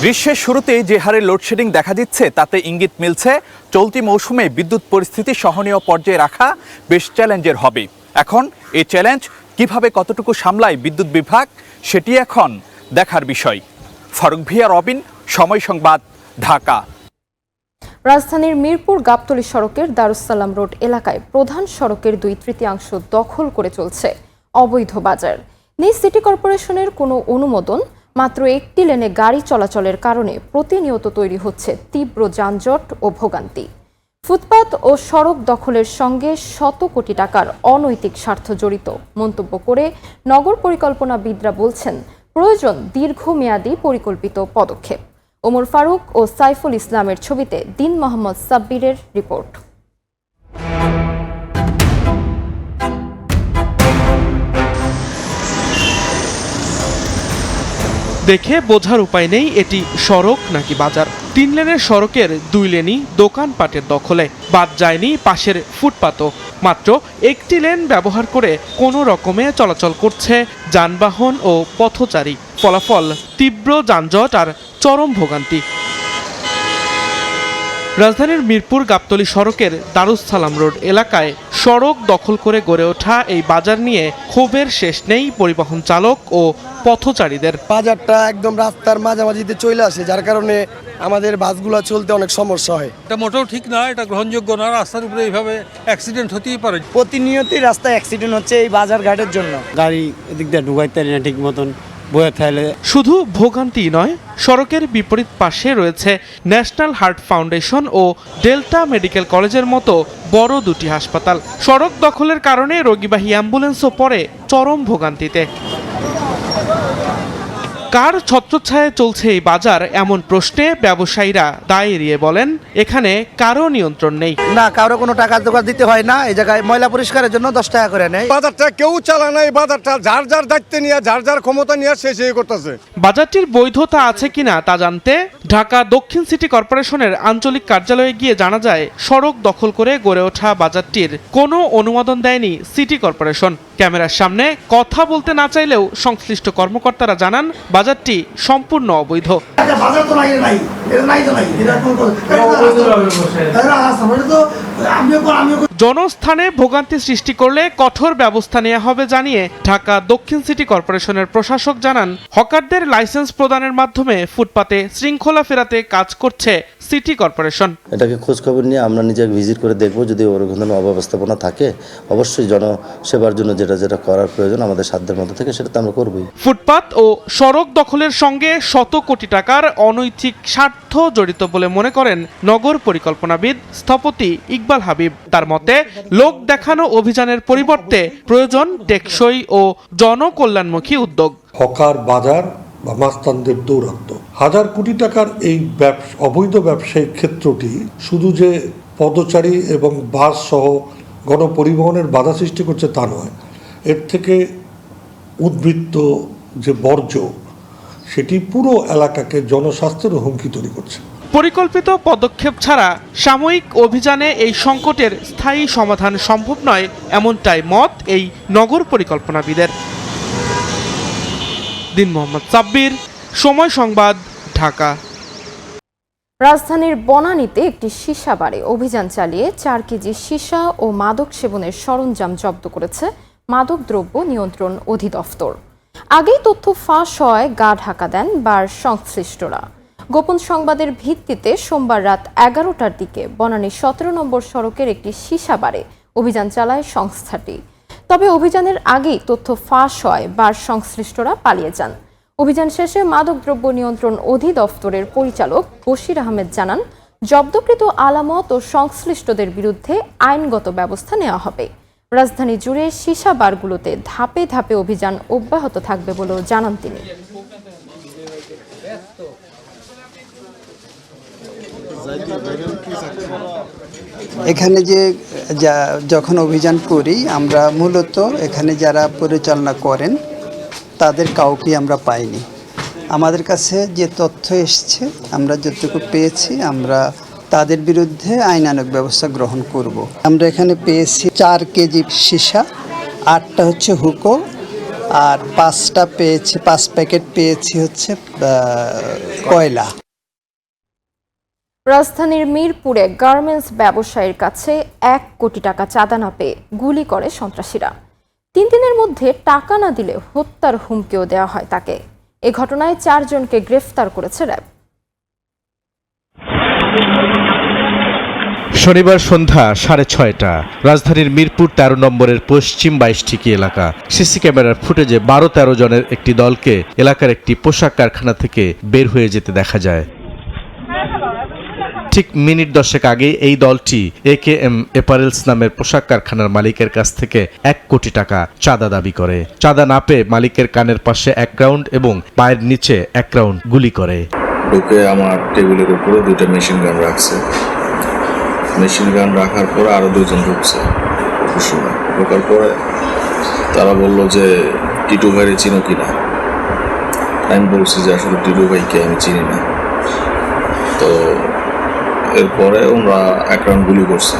গ্রীষ্মের শুরুতেই যে হারে লোডশেডিং দেখা দিচ্ছে তাতে ইঙ্গিত মিলছে চলতি মৌসুমে বিদ্যুৎ পরিস্থিতি সহনীয় পর্যায়ে রাখা বেশ চ্যালেঞ্জের হবে। এখন এই চ্যালেঞ্জ কিভাবে কতটুকু সামলায় বিদ্যুৎ বিভাগ, সেটি এখন দেখার বিষয়। ফারুক ভিয়া, রবিন, সময় সংবাদ, ঢাকা। রাজধানীর মিরপুর গাবতলী সড়কের দারুসালাম রোড এলাকায় প্রধান সড়কের 2/3 দখল করে চলছে অবৈধ বাজার। নিজ সিটি কর্পোরেশনের কোনো অনুমোদন, মাত্র একটি লেনে গাড়ি চলাচলের কারণে প্রতিনিয়ত তৈরি হচ্ছে তীব্র যানজট ও ভোগান্তি। ফুটপাত ও সড়ক দখলের সঙ্গে শত কোটি টাকার অনৈতিক স্বার্থ জড়িত মন্তব্য করে নগর পরিকল্পনাবিদরা বলছেন প্রয়োজন দীর্ঘমেয়াদী পরিকল্পিত পদক্ষেপ। ওমর ফারুক ও সাইফুল ইসলামের ছবিতে দিন মোহাম্মদ সাব্বিরের রিপোর্ট। দেখে বোঝার উপায় নেই এটি সড়ক নাকি বাজার। 3 লেনের সড়কের 2 লেনই দোকানপাটের দখলে, বাদ যায়নি পাশের ফুটপাতও। মাত্র একটি লেন ব্যবহার করে কোনো রকমে চলাচল করছে যানবাহন ও পথচারী। ফলাফল তীব্র যানজট আর চরম ভোগান্তি। রাজধানীর মিরপুর গাবতলী সড়কের দারুসালাম রোড এলাকায় সড়ক দখল করে গড়ে ওঠা এই বাজার নিয়ে ক্ষোভের শেষ নেই পরিবহন চালক ও পথচারীদের। বাজারটা একদম রাস্তার মাঝামাঝিতে চলে আসে, যার কারণে আমাদের বাসগুলো চলতে অনেক সমস্যা হয়। এটা মোটেও ঠিক না, এটা গ্রহণযোগ্য না। রাস্তার উপরে এইভাবে অ্যাক্সিডেন্ট হতেই পারে। প্রতিনিয়তই রাস্তায় অ্যাক্সিডেন্ট হচ্ছে এই বাজার ঘাটের জন্য। গাড়ি এদিক দিয়ে ঢুকাইতে না ঠিক মতন, বয়ে থাকলে। শুধু ভোগান্তি নয়, সড়কের বিপরীত পাশে রয়েছে ন্যাশনাল হার্ট ফাউন্ডেশন ও ডেল্টা মেডিকেল কলেজের মতো বড় দুটি হাসপাতাল। সড়ক দখলের কারণে রোগীবাহী অ্যাম্বুলেন্সও পড়ে চরম ভোগান্তিতে। কার ছত্রছায়ায় চলছে এই বাজার, এমন প্রশ্নে ব্যবসায়ীরা দায় এড়িয়ে বলেন এখানে কারো নিয়ন্ত্রণ নেই। না, কারো কোনো টাকা জোগাড় দিতে হয় না। এই জায়গায় ময়লা পরিষ্কারের জন্য 10 টাকা করে নেয়। বাজারটা কেউ চালায় না, এই বাজারটা যার যার দায়িত্ব নিয়ে, যার যার ক্ষমতা নিয়ে সেই করতেছে। বাজারটির বৈধতা আছে কিনা তা জানতে ঢাকা দক্ষিণ সিটি কর্পোরেশনের আঞ্চলিক কার্যালয়ে গিয়ে জানা যায় সড়ক দখল করে গড়ে ওঠা বাজারটির কোনো অনুমোদন দেয়নি সিটি কর্পোরেশন। ক্যামেরার সামনে কথা বলতে না চাইলেও সংশ্লিষ্ট কর্মকর্তারা জানান বাজারটি সম্পূর্ণ অবৈধ। জনস্থানে ভোগান্তি সৃষ্টি করলে কঠোর ব্যবস্থা নেওয়া হবে জানিয়ে ঢাকা দক্ষিণ সিটি কর্পোরেশনের প্রশাসক জানান, হকারদের লাইসেন্স প্রদানের মাধ্যমে ফুটপাতে শৃঙ্খলা ফেরাতে কাজ করছে সিটি কর্পোরেশন। এটাকে খোঁজ খবর নিয়ে আমরা নিজে ভিজিট করে দেখব, যদি ওরকম ধরনের অব্যবস্থাপনা থাকে অবশ্যই জনসেবার জন্য যেটা করার প্রয়োজন আমাদের সাধ্যের মধ্যে থেকে সেটা তো আমরা করবই। ফুটপাত ও সড়ক দখলের সঙ্গে শত কোটি টাকার অনৈতিক স্বার্থ জড়িত বলে মনে করেন নগর পরিকল্পনাবিদ স্থপতি ইকবাল হাবিব। তার মতে, লোক দেখানো অভিযানের পরিবর্তে প্রয়োজন টেকসই ও জনকল্যাণমুখী উদ্যোগ। হকার বাজার বা মাস্তানদের দৌরাত্ম, হাজার কোটি টাকার এই অবৈধ ব্যবসায়িক ক্ষেত্রটি শুধু যে পদচারী এবং বাস সহ গণপরিবহনের বাধা সৃষ্টি করছে তা নয়, এর থেকে উদ্বৃত্ত যে বর্জ্য সেটি পুরো এলাকাকে জনস্বাস্থ্যের হুমকি তৈরি করছে। পরিকল্পিত পদক্ষেপ ছাড়া সাময়িক অভিযানে এই সংকটের স্থায়ী সমাধান সম্ভব নয়, এমনটাই মত এই নগর পরিকল্পনাবিদের। দিন মোহাম্মদ সাব্বির, সময় সংবাদ, ঢাকা। রাজধানীর বনানীতে একটি সীসা বারে অভিযান চালিয়ে 4 কেজি সীসা ও মাদক সেবনের সরঞ্জাম জব্দ করেছে মাদকদ্রব্য নিয়ন্ত্রণ অধিদপ্তর। আগেই তথ্য ফাঁস হয় গা ঢাকা দেন বার সংশ্লিষ্টরা। গোপন সংবাদের ভিত্তিতে সোমবার রাত 11টার দিকে বনানীর 17 নম্বর সড়কের একটি সীসা বারে অভিযান চালায় সংস্থাটি। তবে অভিযানের আগেই তথ্য ফাঁস হয় বার সংশ্লিষ্টরা পালিয়ে যান। অভিযান শেষে মাদকদ্রব্য নিয়ন্ত্রণ অধিদপ্তরের পরিচালক বশির আহমেদ জানান, জব্দকৃত আলামত ও সংশ্লিষ্টদের বিরুদ্ধে আইনগত ব্যবস্থা নেওয়া হবে। রাজধানী জুড়ে সীসা বারগুলোতে ধাপে ধাপে অভিযান অব্যাহত থাকবে বলেও জানান তিনি। এখানে যখন অভিযান করি আমরা মূলত এখানে যারা পরিচালনা করেন তাদের কাউকে আমরা পাইনি। আমাদের কাছে যে তথ্য এসছে, আমরা যতটুকু পেয়েছি আমরা তাদের বিরুদ্ধে আইনানুগ ব্যবস্থা গ্রহণ করব। আমরা এখানে পেয়েছি 4 কেজি সীসা, 8টা হচ্ছে হুকো, আর 5টা পেয়েছি, 5 প্যাকেট পেয়েছি হচ্ছে কয়লা। রাজধানীর মিরপুরে গার্মেন্টস ব্যবসায়ীর কাছে 1 কোটি টাকা চাঁদা না পেয়ে গুলি করে সন্ত্রাসীরা। 3 দিনের মধ্যে টাকা না দিলে হত্যার হুমকিও দেওয়া হয় তাকে। এ ঘটনায় 4 জনকে গ্রেফতার করেছে র্যাব। শনিবার সন্ধ্যা 6:30 রাজধানীর মিরপুর 13 নম্বরের পশ্চিম 22 এলাকা। সিসি ক্যামেরার ফুটেজে 12-13 জনের একটি দলকে এলাকার একটি পোশাক কারখানা থেকে বের হয়ে যেতে দেখা যায়। ঠিক মিনিট 10 আগে এই দলটি AKM অ্যাপারেলস নামের পোশাক কারখানার মালিকের কাছ থেকে 1 কোটি টাকা চাঁদা দাবি করে। চাঁদা না পেয়ে মালিকের কানের পাশে 1 রাউন্ড এবং পায়ের নিচে 1 রাউন্ড গুলি করে। ঢুকে আমার টেবিলের উপরে 2টা মেশিন গান রাখছে। মেশিন গান রাখার পরে আরো 2 জন ঢুকছে। ঢোকার পরে তারা বলল যে টিটু ভাইরে চিনো কিনা। আমি বলছি যে আসলে টিটু ভাইকে আমি চিনি না। তো এরপরে ওরা 1 রাউন্ড গুলি করছে।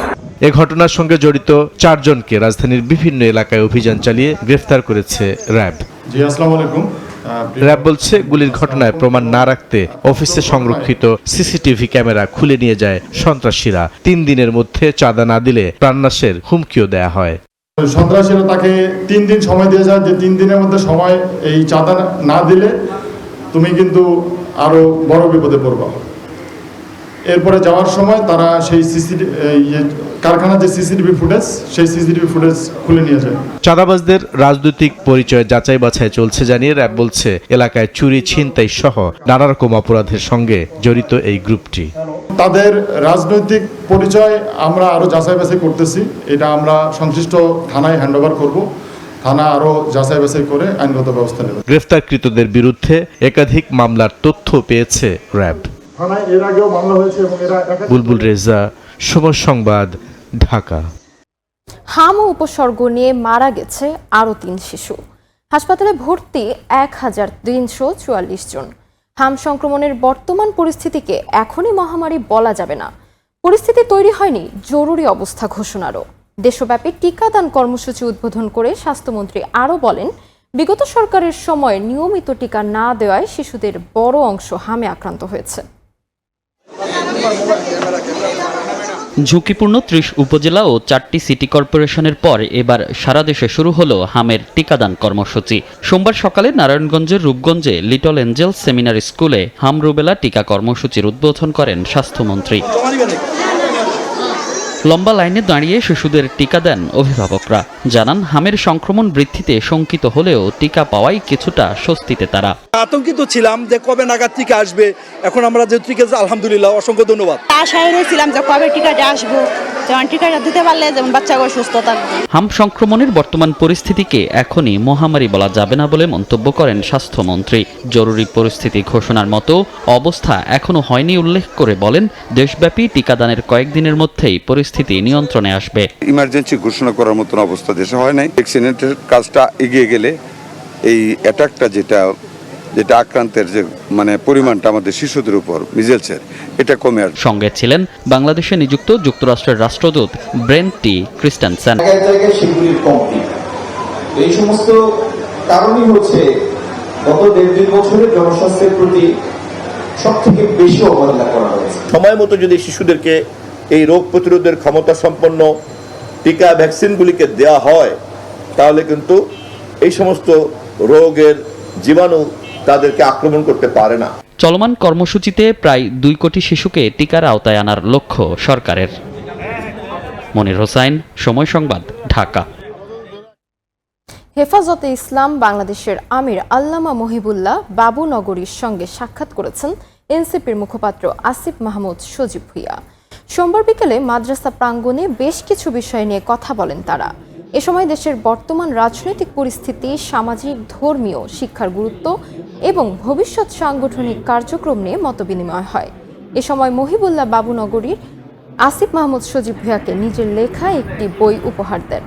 এ ঘটনার সঙ্গে জড়িত 4 জনকে রাজধানীর বিভিন্ন এলাকায় অভিযান চালিয়ে গ্রেফতার করেছে র্যাব। জি, আসসালামু আলাইকুম। র্যাব বলছে, গুলির ঘটনায় প্রমাণ না রাখতে অফিসে সংরক্ষিত সিসিটিভি ক্যামেরা খুলে নিয়ে যায় সন্ত্রাসীরা। 3 দিনের মধ্যে চাঁদা না দিলে প্রাণনাশের হুমকিও দেয়া হয়। সন্ত্রাসীরা তাকে 3 দিন সময় দিয়ে যায় যে 3 দিনের মধ্যে সময় এই চাঁদা না দিলে তুমি কিন্তু আরো বড় বিপদে পড়বা। এরপরে যাওয়ার সময় তারা সেই কারখানার যে সিসিটিভি ফুটেজ, সেই সিসিটিভি ফুটেজ খুলে নিয়ে যায়। চাঁদাবাজদের রাজনৈতিক পরিচয় যাচাই বাছাই চলছে জানিয়ে র্যাব বলছে, এলাকায় চুরি, ছিনতাই সহ নানা রকম অপরাধের সঙ্গে জড়িত এই গ্রুপটি। তাদের রাজনৈতিক পরিচয় আমরা আরো যাচাই বাছাই করতেছি। এটা আমরা সংশ্লিষ্ট থানায় হ্যান্ডওভার করব। থানা আরো যাচাই বাছাই করে আইনগত ব্যবস্থা নেবে। গ্রেফতারকৃতদের বিরুদ্ধে একাধিক মামলার তথ্য পেয়েছে র্যাব। থানায় এর আগেও মামলা হয়েছে এবং এরা বুলবুল রেজা, সময় সংবাদ, ঢাকা। হাম উপসর্গ নিয়ে মারা গেছে আরও 3 শিশু। হাসপাতালে ভর্তি 1344 জন। হাম সংক্রমণের বর্তমান পরিস্থিতিকে এখনই মহামারী বলা যাবে না। পরিস্থিতি তৈরি হয়নি জরুরি অবস্থা ঘোষণারও। দেশব্যাপী টিকাদান কর্মসূচি উদ্বোধন করে স্বাস্থ্যমন্ত্রী আরও বলেন, বিগত সরকারের সময় নিয়মিত টিকা না দেওয়ায় শিশুদের বড় অংশ হামে আক্রান্ত হয়েছে। ঝুঁকিপূর্ণ ৩০ উপজেলা ও ৪টি সিটি কর্পোরেশনের পর এবার সারা দেশে শুরু হলো হামের টিকাদান কর্মসূচি। সোমবার সকালে নারায়ণগঞ্জের রূপগঞ্জে লিটল এঞ্জেল সেমিনার স্কুলে হাম রুবেলা টিকা কর্মসূচির উদ্বোধন করেন স্বাস্থ্যমন্ত্রী। লম্বা লাইনে দাঁড়িয়ে শিশুদের টিকা দেন অভিভাবকরা। জানান, হামের সংক্রমণ বৃদ্ধিতে শঙ্কিত হলেও টিকা পাওয়ায় কিছুটা স্বস্তিতে তারা। আতঙ্কিত ছিলাম যে কবে নাগাদ টিকা আসবে, এখন আমরা যে টিকা, আলহামদুলিল্লাহ, অসংখ্য ধন্যবাদ। আশায় রয়েছিলাম যে কবে টিকাটা আসবো, যেমন টিকাটা দিতে পারলে যেমন বাচ্চাগুলো সুস্থ থাকবে। হাম সংক্রমণের বর্তমান পরিস্থিতিকে এখনই মহামারী বলা যাবে না বলে মন্তব্য করেন স্বাস্থ্যমন্ত্রী। জরুরি পরিস্থিতি ঘোষণার মতো অবস্থা এখনো হয়নি উল্লেখ করে বলেন, দেশব্যাপী টিকাদানের কয়েকদিনের মধ্যেই পরিস্থিতি নিয়ন্ত্রণে আসবে। ইমার্জেন্সি ঘোষণা করার মতন অবস্থা দেশে হয় নাই। ভ্যাকসিনেটের কাজটা এগিয়ে গেলে এই অ্যাটাকটা যেটা আক্রান্তের যে পরিমাণটা আমাদের শিশুদের উপর মিজেলসের, এটা কমে আসবে। সঙ্গে ছিলেন বাংলাদেশে নিযুক্ত যুক্তরাষ্ট্রের রাষ্ট্রদূত ব্রেন্ট টি ক্রিস্টেনসেন। এই সমস্ত কারণই হচ্ছে গত 1.5 বছরের জনস্বাস্থ্যের প্রতি সবথেকে বেশি অবহেলা করা হয়েছে। সময় মতো যদি শিশুদেরকে এই রোগ প্রতিরোধের ক্ষমতা সম্পন্ন টিকা ভ্যাকসিনগুলিকে দেওয়া হয়, তাহলে কিন্তু এই সমস্ত রোগের জীবাণু তাদেরকে আক্রমণ করতে পারে না। চলমান কর্মসূচিতে প্রায় 2 কোটি শিশুকে টিকার আওতায় আনার লক্ষ্য সরকারের। মনির হোসাইন, সময় সংবাদ, ঢাকা। হেফাজতে ইসলাম বাংলাদেশের আমির আল্লামা মহিবুল্লাহ বাবুনগরীর সঙ্গে সাক্ষাৎ করেছেন এনসিপির মুখপাত্র আসিফ মাহমুদ সজীব ভুঁইয়া। সোমবার বিকেলে মাদ্রাসা প্রাঙ্গণে বেশ কিছু বিষয় নিয়ে কথা বলেন তারা। এ সময় দেশের বর্তমান রাজনৈতিক পরিস্থিতি, সামাজিক ধর্মীয় শিক্ষার গুরুত্ব এবং ভবিষ্যৎ সাংগঠনিক কার্যক্রম নিয়ে মতবিনিময় হয়। এ সময় মহিবুল্লাহ বাবুনগরীর আসিফ মাহমুদ সজীব ভুঁইয়াকে নিজের লেখা একটি বই উপহার দেন।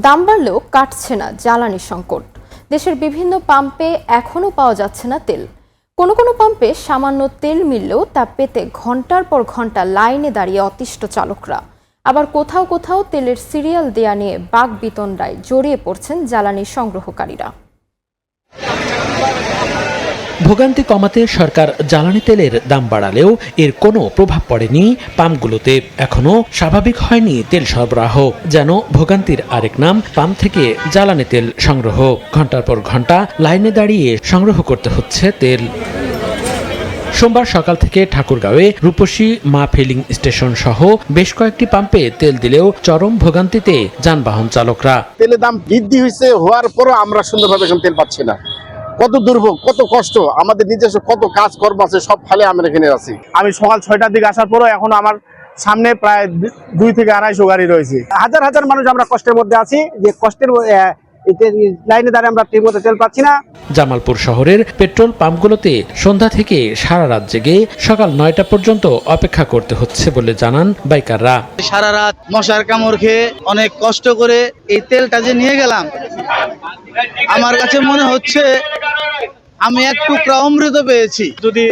দাম বাড়লেও কাটছে না জ্বালানি সংকট। দেশের বিভিন্ন পাম্পে এখনও পাওয়া যাচ্ছে না তেল। কোনো কোনো পাম্পে সামান্য তেল মিললেও তা পেতে ঘন্টার পর ঘন্টা লাইনে দাঁড়িয়ে অতিষ্ঠ চালকরা। আবার কোথাও কোথাও তেলের সিরিয়াল দেয়া নিয়ে বাকবিতণ্ডায় জড়িয়ে পড়ছেন জ্বালানি সংগ্রহকারীরা। ভোগান্তি কমাতে সরকার জ্বালানি তেলের দাম বাড়ালেও এর কোনো প্রভাব পড়েনি পাম্পগুলোতে। এখনো স্বাভাবিক হয়নি তেল সরবরাহ, যেন ভোগান্তির আরেক নাম পাম্প থেকে জ্বালানি তেল সংগ্রহ। ঘন্টার পর ঘন্টা লাইনে দাঁড়িয়ে সংগ্রহ করতে হচ্ছে তেল। সোমবার সকাল থেকে ঠাকুরগাঁওয়ে রূপসী মা ফিলিং স্টেশন সহ বেশ কয়েকটি পাম্পে তেল দিলেও চরম ভোগান্তিতে যানবাহন চালকরা। তেলের দাম বৃদ্ধি হয়েছে, হওয়ার পরও আমরা সুন্দরভাবে এখন তেল পাচ্ছি না। কত দুর্ভোগ, কত কষ্ট, আমাদের নিজস্ব কত কাজ কর্ম আছে, সব ফালে আমরা এখানে আছি। আমি সকাল 6টার দিকে আসার পরও এখন আমার সামনে প্রায় 2 থেকে 250 গাড়ি রয়েছে। হাজার হাজার মানুষ আমরা কষ্টের মধ্যে আছি, যে কষ্টের লাইনে দাঁড়িয়ে আমরা ঠিকমতো তেল পাচ্ছি না। জামালপুর শহরের পেট্রোল পাম্পগুলোতে সন্ধ্যা থেকে সারা রাত জেগে সকাল 9টা পর্যন্ত অপেক্ষা করতে হচ্ছে বলে জানান বাইকাররা। সারা রাত মশার কামড় খেয়ে অনেক কষ্ট করে এই তেলটা যে নিয়ে গেলাম, আমার কাছে মনে হচ্ছে আমি এক টুকরা অমৃত পেয়েছি। যদি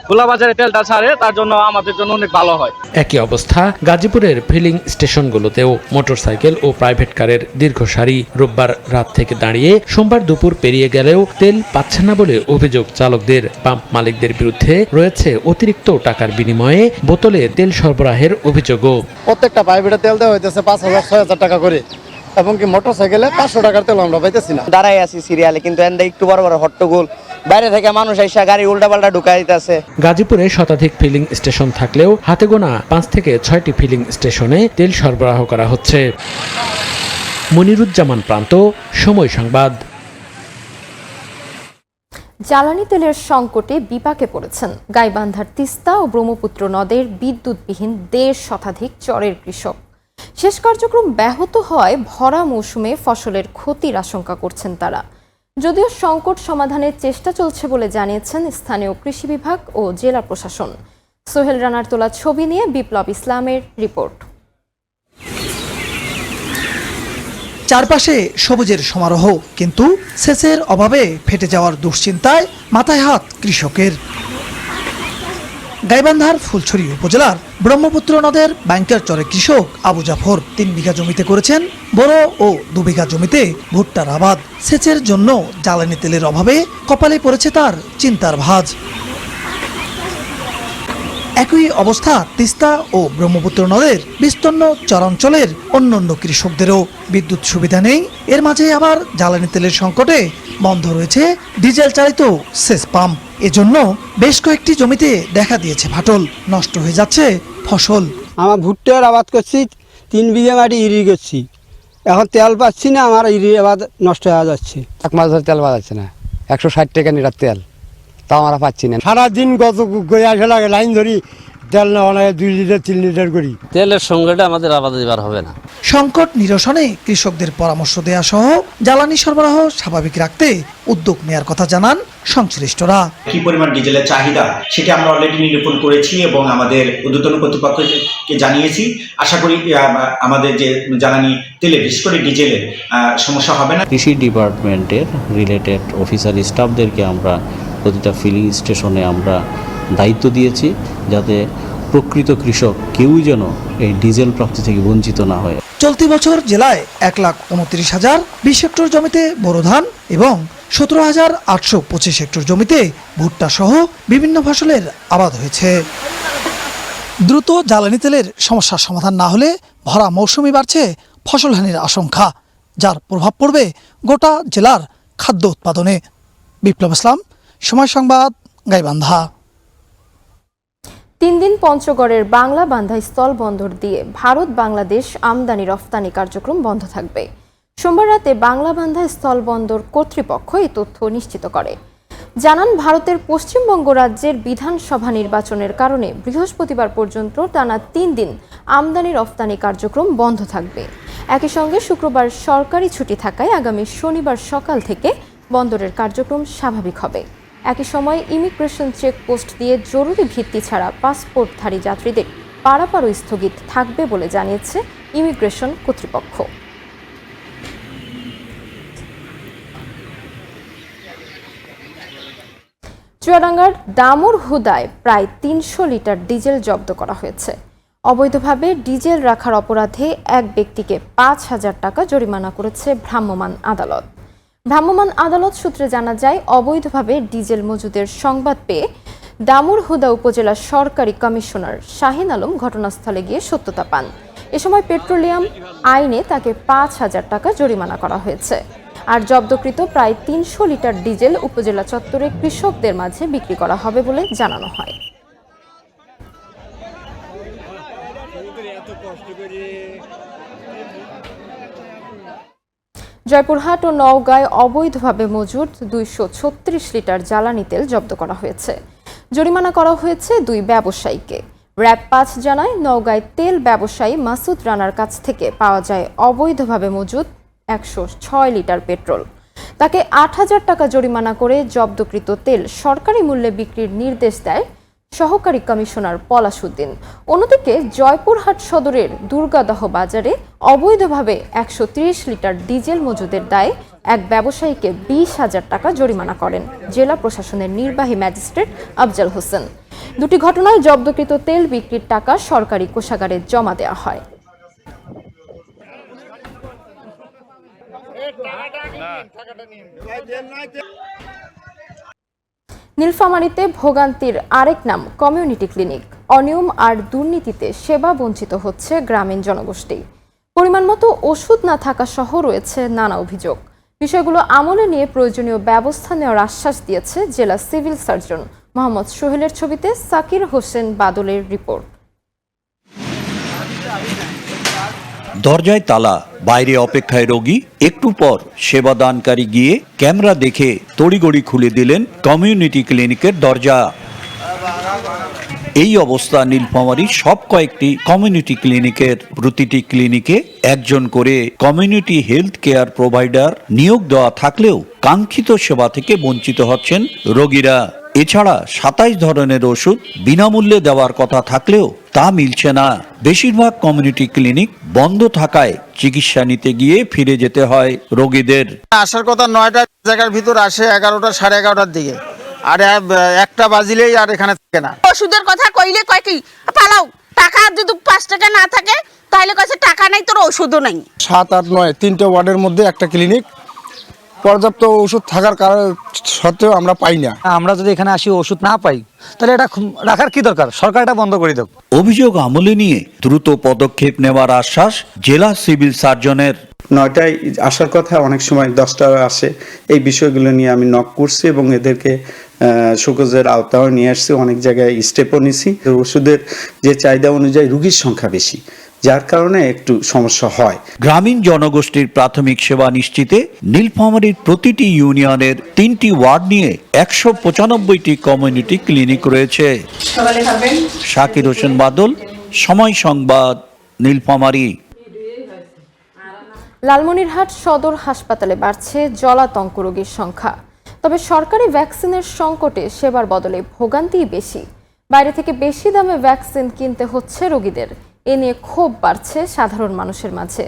খোলা বাজারে তেলটা ছাড়ে, তার জন্য আমাদের জন্য অনেক ভালো হয়। একই অবস্থা গাজীপুরের ফিলিং স্টেশনগুলোতেও। মোটরসাইকেল ও প্রাইভেট কারের দীর্ঘ সারি। রোববার রাত থেকে দাঁড়িয়ে সোমবার দুপুর পেরিয়ে গেলেও তেল পাচ্ছে না বলে অভিযোগ চালকদের। পাম্প মালিকদের বিরুদ্ধে রয়েছে অতিরিক্ত টাকার বিনিময়ে বোতলে তেল সরবরাহের অভিযোগও। প্রত্যেকটা প্রাইভেটে তেল দেওয়া হইতেছে 5,000-6,000 টাকা করে, এবং কি মোটরসাইকেলে 500 টাকার তেল আমরা পাইতেছি না। দাঁড়াই আছি সিরিয়ালে, কিন্তু একটু বড় বড় হট্টগোল, বাইরে থেকে মানুষ এসে গাড়ি উল্টাপাল্টা ঢুকাই দিতেছে। গাজীপুরে শতাধিক ফিলিং স্টেশন থাকলেও হাতে গোনা 5 থেকে 6টি ফিলিং স্টেশনে তেল সরবরাহ করা হচ্ছে। মনিরুজ্জামান প্রান্ত, সময় সংবাদ। জ্বালানি তেলের সংকটে বিপাকে পড়েছেন গাইবান্ধার তিস্তা ও ব্রহ্মপুত্র নদের বিদ্যুৎবিহীন 1.5 শতাধিক চরের কৃষক। শেষ কার্যক্রম ব্যাহত হওয়ায় ভরা মৌসুমে ফসলের ক্ষতির আশঙ্কা করছেন তারা। যদিও সংকট সমাধানের চেষ্টা চলছে বলে জানিয়েছেন স্থানীয় কৃষি বিভাগ ও জেলা প্রশাসন। সোহেল রানার তোলা ছবি নিয়ে বিপ্লব ইসলামের রিপোর্ট। চারপাশে সবুজের সমারোহ, কিন্তু সেচের অভাবে ফেটে যাওয়ার দুশ্চিন্তায় মাথায় হাত কৃষকের। গাইবান্ধার ফুলছড়ি উপজেলার ব্রহ্মপুত্র নদের ব্যাংকের চরে কৃষক আবু জাফর 3 বিঘা জমিতে করেছেন বোরো ও 2 বিঘা জমিতে ভুট্টার আবাদ। সেচের জন্য জ্বালানি তেলের অভাবে কপালে পড়েছে তার চিন্তার ভাঁজ। একই অবস্থা তিস্তা ও ব্রহ্মপুত্র নদের বিস্তীর্ণ চরাঞ্চলের অন্যান্য কৃষকদেরও। বিদ্যুৎ সুবিধা নেই, এর মাঝে আবার জ্বালানি তেলের সংকটে বন্ধ রয়েছে ডিজেল চালিত সেচ পাম্প। এজন্য বেশ কয়েকটি জমিতে দেখা দিয়েছে ফাটল, নষ্ট হয়ে যাচ্ছে ফসল। আমার ভুট্টার আবাদ করছি, 3 বিঘা মাটি ইরি করছি, এখন তেল পাচ্ছি না, আমার ইরি আবাদ নষ্ট হয়ে যাচ্ছে। 1 মাস ধরে তেল পাওয়া যাচ্ছে না, 160 টাকা লিটার তেল, তাও আমরা পাচ্ছি না। সারাদিন গত আসে লাগে লাইন ধরি, তেল না অনেক 2 লিটার 3 লিটার করি। তেলের সংকটে আমাদের আবাদ এবার হবে না। সংকট নিরসনে কৃষকদের পরামর্শ দেয়া সহ জ্বালানি সরবরাহ স্বাভাবিক রাখতে উদ্যোগ নেয়ার কথা জানান সংশ্লিষ্টরা। কি পরিমাণ ডিজেলের চাহিদা সেটা আমরা অলরেডি নিরূপণ করেছি এবং আমাদের ঊর্ধ্বতন কর্তৃপক্ষকে জানিয়েছি। আশা করি আমাদের যে জ্বালানি তেলে বিশেষ করে ডিজেলের সমস্যা হবে না। কৃষি ডিপার্টমেন্টের রিলেটেড অফিসার স্টাফদেরকে আমরা প্রতিটা ফিলিং স্টেশনে আমরা দায়িত্ব দিয়েছি, যাতে প্রকৃত কৃষক কেউ যেন এই ডিজেল প্রাপ্তি থেকে বঞ্চিত না হয়। চলতি বছর জেলায় 1,29,000 20 হেক্টর জমিতে বোরো ধান এবং 17,825 হেক্টর জমিতে ভুট্টা সহ বিভিন্ন ফসলের আবাদ হয়েছে। দ্রুত জ্বালানি তেলের সমস্যার সমাধান না হলে ভরা মৌসুমে বাড়ছে ফসলহানির আশঙ্কা, যার প্রভাব পড়বে গোটা জেলার খাদ্য উৎপাদনে। বিপ্লব ইসলাম, সময় সংবাদ, গাইবান্ধা। 3 দিন পঞ্চগড়ের বাংলা বান্ধা স্থল বন্দর দিয়ে ভারত বাংলাদেশ আমদানি রফতানি কার্যক্রম বন্ধ থাকবে। সোমবার রাতে বাংলা বান্ধা স্থল বন্দর কর্তৃপক্ষ এই তথ্য নিশ্চিত করে। জানান, ভারতের পশ্চিমবঙ্গ রাজ্যের বিধানসভা নির্বাচনের কারণে বৃহস্পতিবার পর্যন্ত টানা 3 দিন আমদানি রফতানি কার্যক্রম বন্ধ থাকবে। একই সঙ্গে শুক্রবার সরকারি ছুটি থাকায় আগামী শনিবার সকাল থেকে বন্দরের কার্যক্রম স্বাভাবিক হবে। একই সময় ইমিগ্রেশন চেকপোস্ট দিয়ে জরুরি ভিত্তি ছাড়া পাসপোর্টধারী যাত্রীদের পারাপারও স্থগিত থাকবে বলে জানিয়েছে ইমিগ্রেশন কর্তৃপক্ষ। চুয়াডাঙ্গার দামুড়হুদায় প্রায় 300 লিটার ডিজেল জব্দ করা হয়েছে। অবৈধভাবে ডিজেল রাখার অপরাধে এক ব্যক্তিকে 5,000 টাকা জরিমানা করেছে ভ্রাম্যমাণ আদালত। ভ্রাম্যমাণ আদালত সূত্রে জানা যায়, অবৈধভাবে ডিজেল মজুদের সংবাদ পেয়ে দামুড়হুদা উপজেলা সরকারি কমিশনার শাহিন আলম ঘটনাস্থলে গিয়ে সত্যতা পান। এ সময় পেট্রোলিয়াম আইনে তাকে 5,000 টাকা জরিমানা করা হয়েছে। আর জব্দকৃত প্রায় 300 লিটার ডিজেল উপজেলা চত্বরে কৃষকদের মাঝে বিক্রি করা হবে বলে জানানো হয়। জয়পুরহাট ও নওগাঁয় অবৈধভাবে মজুদ 236 লিটার জ্বালানি তেল জব্দ করা হয়েছে। জরিমানা করা হয়েছে 2 ব্যবসায়ীকে। র্যাব 5 জানায়, নওগাঁয় তেল ব্যবসায়ী মাসুদ রানার কাছ থেকে পাওয়া যায় অবৈধভাবে মজুদ 106 লিটার পেট্রোল। তাকে 8,000 টাকা জরিমানা করে জব্দকৃত তেল সরকারি মূল্যে বিক্রির নির্দেশ দেয় সহকারী কমিশনার পলাশ উদ্দিন। অন্যদিকে জয়পুরহাট সদরের দুর্গাদহ বাজারে অবৈধভাবে 130 লিটার ডিজেল মজুদের দায়ে এক ব্যবসায়ীকে 20,000 টাকা জরিমানা করেন জেলা প্রশাসনের নির্বাহী ম্যাজিস্ট্রেট আফজাল হোসেন। 2টি ঘটনায় জব্দকৃত তেল বিক্রির টাকা সরকারি কোষাগারে জমা দেওয়া হয়। নীলফামারীতে ভোগান্তির আরেক নাম কমিউনিটি ক্লিনিক। অনিয়ম আর দুর্নীতিতে সেবা বঞ্চিত হচ্ছে গ্রামীণ জনগোষ্ঠী। পরিমাণ মতো ওষুধ না থাকা সহ রয়েছে নানা অভিযোগ। বিষয়গুলো আমলে নিয়ে প্রয়োজনীয় ব্যবস্থা নেওয়ার আশ্বাস দিয়েছে জেলা সিভিল সার্জন মোহাম্মদ সোহেলের ছবিতে সাকির হোসেন বাদলের রিপোর্ট। দরজায় তালা, বাইরে অপেক্ষায় রোগী। একটু পর সেবাদানকারী গিয়ে ক্যামেরা দেখে তড়িগড়ি খুলে দিলেন কমিউনিটি ক্লিনিকের দরজা। এই অবস্থা নীলফামারীর সব কয়েকটি কমিউনিটি ক্লিনিকের। প্রতিটি ক্লিনিকে একজন করে কমিউনিটি হেলথ কেয়ার প্রোভাইডার নিয়োগ দেওয়া থাকলেও কাঙ্ক্ষিত সেবা থেকে বঞ্চিত হচ্ছেন রোগীরা। এছাড়া 27 ধরনের ওষুধ বিনামূল্যে দেওয়ার কথা থাকলেও তা মিলছে না। বেশিরভাগ কমিউনিটি ক্লিনিক বন্ধ থাকায় চিকিৎসা নিতে গিয়ে ফিরে যেতে হয় রোগীদের। আসার কথা 9টা জায়গার ভিতর আসে 11টা সাড়ে 11টার দিকে, আর একটা বাজিলেই আর এখানে থাকে না। ওষুধের কথা কইলে কয় কি পালাও, টাকা যদি 5 টাকা না থাকে তাহলে কইছে টাকা নাই, তোর ওষুধও নাই। 7, 8, 9 3টে ওয়ার্ডের মধ্যে একটা ক্লিনিক, পর্যাপ্ত ওষুধ থাকার কারণে সত্ত্বেও আমরা পাই না। আমরা যদি এখানে আসি ওষুধ না পাই তাহলে এটা রাখার কি দরকার, সরকার এটা বন্ধ করে দেব। অভিযোগ আমলে নিয়ে দ্রুত পদক্ষেপ নেওয়ার আশ্বাস জেলা সিভিল সার্জনের। 9টায় আসার কথা, অনেক সময় 10টায় আসে। এই বিষয়গুলো নিয়ে আমি নক করছি এবং এদেরকে শোকজের আওতায় নিয়ে আসছি, অনেক জায়গায় স্টেপও নিছি। ওষুধের যে চাহিদা অনুযায়ী রোগীর সংখ্যা বেশি, যার কারণে একটু সমস্যা হয়। গ্রামীণ জনগোষ্ঠীর প্রাথমিক সেবা নিশ্চিতে নীলফামারীর প্রতিটি ইউনিয়নের 3টি ওয়ার্ড নিয়ে 195টি কমিউনিটি ক্লিনিক রয়েছে। শাকির হোসেন বাদল, সময় সংবাদ, নীলফামারী। লালমনিরহাট সদর হাসপাতালে বাড়ছে জলাতঙ্ক রোগীর সংখ্যা। তবে সরকারি ভ্যাকসিনের সংকটে সেবার বদলে ভোগান্তিই বেশি। বাইরে থেকে বেশি দামে ভ্যাকসিন কিনতে হচ্ছে রোগীদের। এ নিয়ে ক্ষোভ বাড়ছে সাধারণ মানুষের মাঝে।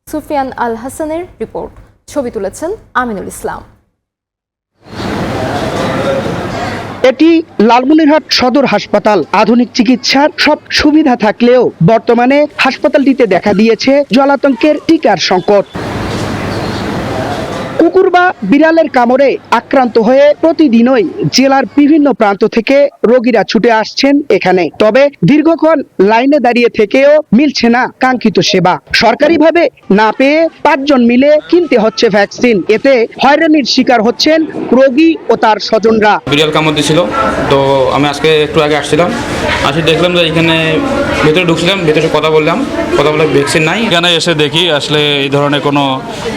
সুফিয়ান আল হাসানের রিপোর্ট, ছবি তুলেছেন আমিনুল ইসলাম। এটি লালমনিরহাট সদর হাসপাতাল। আধুনিক চিকিৎসার সব সুবিধা থাকলেও বর্তমানে হাসপাতালটিতে দেখা দিয়েছে জলাতঙ্কের টিকার সংকট। কুকুর বা বিড়ালের কামড়ে আক্রান্ত হয়ে প্রতিদিনই জেলার বিভিন্ন প্রান্ত থেকে রোগীরা ছুটে আসছেন এখানে। তবে দীর্ঘক্ষণ লাইনে দাঁড়িয়ে থেকেও মিলছে না কাঙ্ক্ষিত সেবা। সরকারিভাবে না পেয়ে 5 জন মিলে কিনতে হচ্ছে ভ্যাকসিন। এতে হয়রানির শিকার হচ্ছেন রোগী ও তার স্বজনরা। বিড়াল কামড় দিয়েছিল, তো আমি আজকে একটু আগে আসছিলাম, আসি দেখলাম যে এখানে ভেতরে ঢুকছিলাম, ভেতরে কথা বলে ভ্যাকসিন নাই। এখানে এসে দেখি আসলে এই ধরনের কোনো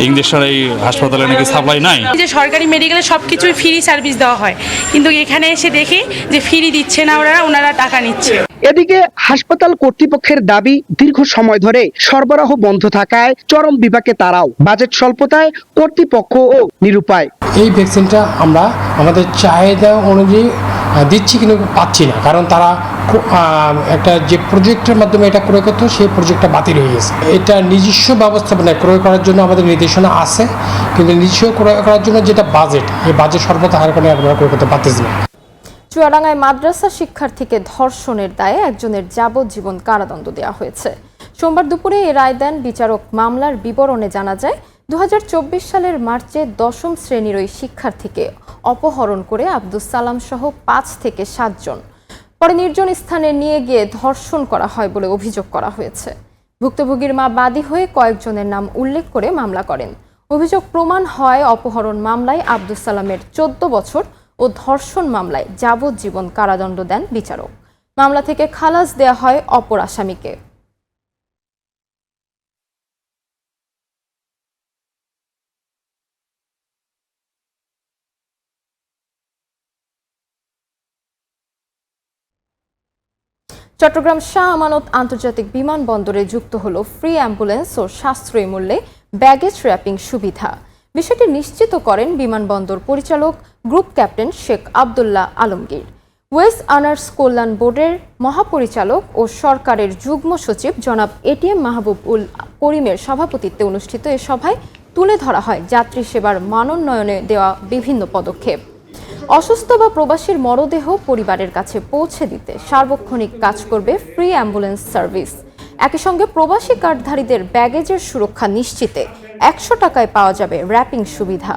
ইঞ্জেকশন এই হাসপাতালে নাকি সাপ্লাই নাই। যে সরকারি মেডিকেলে সবকিছুই ফ্রি সার্ভিস দেওয়া হয়, কিন্তু এখানে এসে দেখি যে ফ্রি দিচ্ছে না, ওনারা টাকা নিচ্ছে। এদিকে হাসপাতাল কর্তৃপক্ষের দাবি দীর্ঘ সময় ধরে সরবরাহ বন্ধ থাকায় চরম বিপাকে তারাও। বাজেট স্বল্পতায় কর্তৃপক্ষও নিরুপায়। এই ভ্যাকসিনটা আমরা আমাদের চাহিদা অনুযায়ী দিচ্ছি কিন্তু পাচ্ছি না, কারণ তারা একটা যে প্রজেক্টের মাধ্যমে এটা ক্রয় করতো সেই প্রজেক্টটা বাতিল হয়ে গেছে। এটা নিজস্ব ব্যবস্থাপনায় ক্রয় করার জন্য আমাদের নির্দেশনা আছে, কিন্তু নিজস্ব ক্রয় করার জন্য যেটা বাজেট, এই বাজেট সর্বদা হার কারণে আমরা ক্রয় করতে পারতেছি না। চুয়াডাঙ্গায় মাদ্রাসা শিক্ষার্থীকে ধর্ষণের দায়ে একজনের যাবজ্জীবন কারাদণ্ড দেওয়া হয়েছে। সোমবার দুপুরে এ রায় দেন বিচারক। মামলার বিবরণে জানা যায় 2024 সালের মার্চে 10ম শ্রেণীর ওই শিক্ষার্থীকে অপহরণ করে আব্দুস সালাম সহ 5 থেকে 7 জন পরে নির্জন স্থানে নিয়ে গিয়ে ধর্ষণ করা হয় বলে অভিযোগ করা হয়েছে। ভুক্তভোগীর মা বাদী হয়ে কয়েকজনের নাম উল্লেখ করে মামলা করেন। অভিযোগ প্রমাণ হয় অপহরণ মামলায় আব্দুস সালামের 14 বছর ও ধর্ষণ মামলায় যাবজ্জীবন কারাদণ্ড দেন বিচারক। মামলা থেকে খালাস দেয়া হয় অপর আসামিকে। চট্টগ্রাম শাহ আমানত আন্তর্জাতিক বিমানবন্দরে যুক্ত হলো ফ্রি অ্যাম্বুলেন্স ও সাশ্রয়ী মূল্যে ব্যাগেজ র্যাপিং সুবিধা। বিষয়টি নিশ্চিত করেন বিমানবন্দর পরিচালক group captain Sheikh Abdullah Alamgir. Wage earners কল্যাণ বোর্ডের মহাপরিচালক ও সরকারের যুগ্ম সচিব জনাব এটিএম মাহবুব উল করিমের সভাপতিত্বে অনুষ্ঠিত এ সভায় তুলে ধরা হয় যাত্রী সেবার মানোন্নয়নে দেওয়া বিভিন্ন পদক্ষেপ। অসুস্থ বা প্রবাসীর মরদেহ পরিবারের কাছে পৌঁছে দিতে সার্বক্ষণিক কাজ করবে ফ্রি অ্যাম্বুলেন্স সার্ভিস। একই সঙ্গে প্রবাসী কার্ডধারীদের ব্যাগেজের সুরক্ষা নিশ্চিতে 100 টাকায় পাওয়া যাবে র্যাপিং সুবিধা।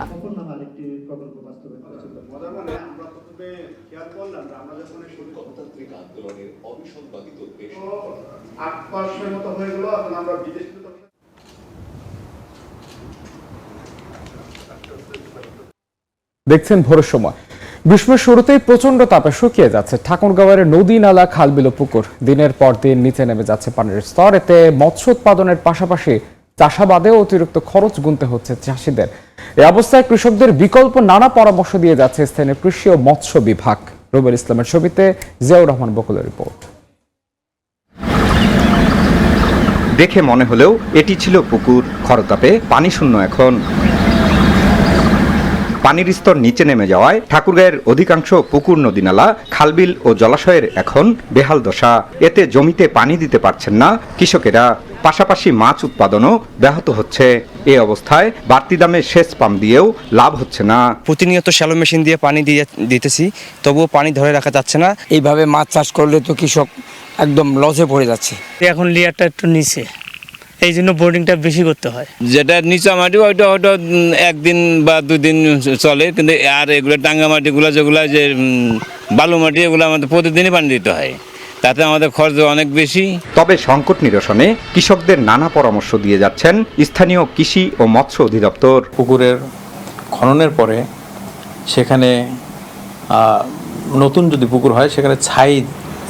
দেখছেন ভোরের সময়। গ্রীষ্মের শুরুতেই প্রচন্ড তাপে শুকিয়ে যাচ্ছে ঠাকুরগাঁওয়ের নদী, নালা, খাল, বিল, পুকুর। দিনের পর দিন নিচে নেমে যাচ্ছে পানির স্তর। এতে মৎস্য উৎপাদনের পাশাপাশি চাষাবাদেও অতিরিক্ত খরচ গুনতে হচ্ছে চাষিদের। এই অবস্থায় কৃষকদের বিকল্প নানা পরামর্শ দিয়ে যাচ্ছে স্থানীয় কৃষি ও মৎস্য বিভাগ। রুবেল ইসলামের ছবিতে জিয়াউর রহমান বকুলের রিপোর্ট। দেখে মনে হলেও এটি ছিল পুকুর, খরতাপে পানি শূন্য এখন। পানির স্তর নিচে নেমে যাওয়ায় ঠাকুরগাঁয়ের অধিকাংশ পুকুর, নদী নালা, খালবিল ও জলাশয়ের এখন বেহাল দশা। এতে জমিতে পানি দিতে পারছেন না কৃষকেরা, পাশাপাশি মাছ উৎপাদনও ব্যাহত হচ্ছে। এই অবস্থায় বাড়তি দামে সেচ পাম্প দিয়েও লাভ হচ্ছে না। প্রতিনিয়ত শ্যালো মেশিন দিয়ে পানি দিতেছি, তবুও পানি ধরে রাখা যাচ্ছে না। এইভাবে মাছ চাষ করলে তো কৃষক একদম লসে পড়ে যাচ্ছে। এখন লেয়ারটা একটু নিচে, এই জন্য বোর্ডিংটা বেশি করতে হয়। যেটা নিচা মাটি ওইটা হয়তো একদিন বা 2 দিন চলে, কিন্তু আর এগুলো টাঙ্গা মাটিগুলো যেগুলো যে বালু মাটি, এগুলো আমাদের প্রতিদিনই পানি দিতে হয়, তাতে আমাদের খরচ অনেক বেশি। তবে সংকট নিরসনে কৃষকদের নানা পরামর্শ দিয়ে যাচ্ছেন স্থানীয় কৃষি ও মৎস্য অধিদপ্তর। পুকুরের খননের পরে সেখানে নতুন যদি পুকুর হয় সেখানে ছাই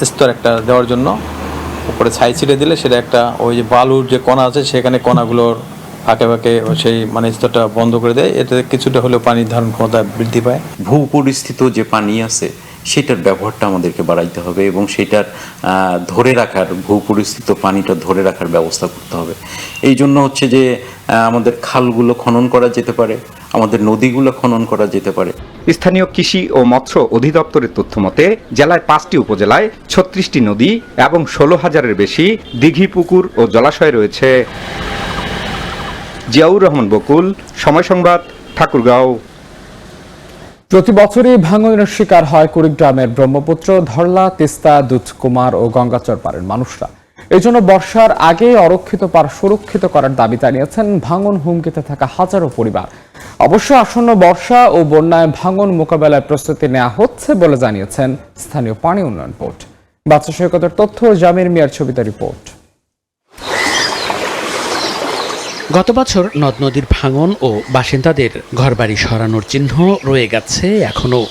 স্তর একটা দেওয়ার জন্য উপরে ছাই ছিটে দিলে সেটা একটা ওই যে বালুর যে কণা আছে সেখানে কণাগুলোর ফাঁকে ফাঁকে সেই মানে স্তরটা বন্ধ করে দেয়, এতে কিছুটা হলেও পানির ধারণ ক্ষমতা বৃদ্ধি পায়। ভূ পরিস্থিত যে পানি আছে সেটার ব্যবহারটা আমাদেরকে বাড়াইতে হবে এবং সেটার ধরে রাখার, ভূ পরিস্থিত পানিটা ধরে রাখার ব্যবস্থা করতে হবে। এই জন্য হচ্ছে যে আমাদের খালগুলো খনন করা যেতে পারে, আমাদের নদীগুলো খনন করা যেতে পারে। স্থানীয় কৃষি ও মৎস্য অধিদপ্তরের তথ্য মতে জেলায় 5টি উপজেলায় 36টি নদী এবং 16,000-এর বেশি দিঘি, পুকুর ও জলাশয় রয়েছে। জিয়াউর রহমান বকুল, সময় সংবাদ, ঠাকুরগাঁও। প্রতি বছরই ভাঙনের শিকার হয় কুড়িগ্রামের ব্রহ্মপুত্র, ধরলা, তিস্তা, দুধকুমার ও গঙ্গাচর পাড়ের মানুষরা। এজন্য বর্ষার আগে অরক্ষিত পার সুরক্ষিত করার দাবি জানিয়েছেন ভাঙন হুমকিতে থাকা হাজারো পরিবার। অবশ্য আসন্ন বর্ষা ও বন্যায় ভাঙন মোকাবেলায় প্রস্তুতি নেওয়া হচ্ছে বলে জানিয়েছেন স্থানীয় পানি উন্নয়ন বোর্ড। বাচ্চা সৈকতের তথ্য, জামির মিয়ার ছবিতে রিপোর্ট। গত বছর নদ নদীর ভাঙন ও বাসিন্দাদের ঘরবাড়ি সরানোর চিহ্ন রয়ে গেছে এখনো।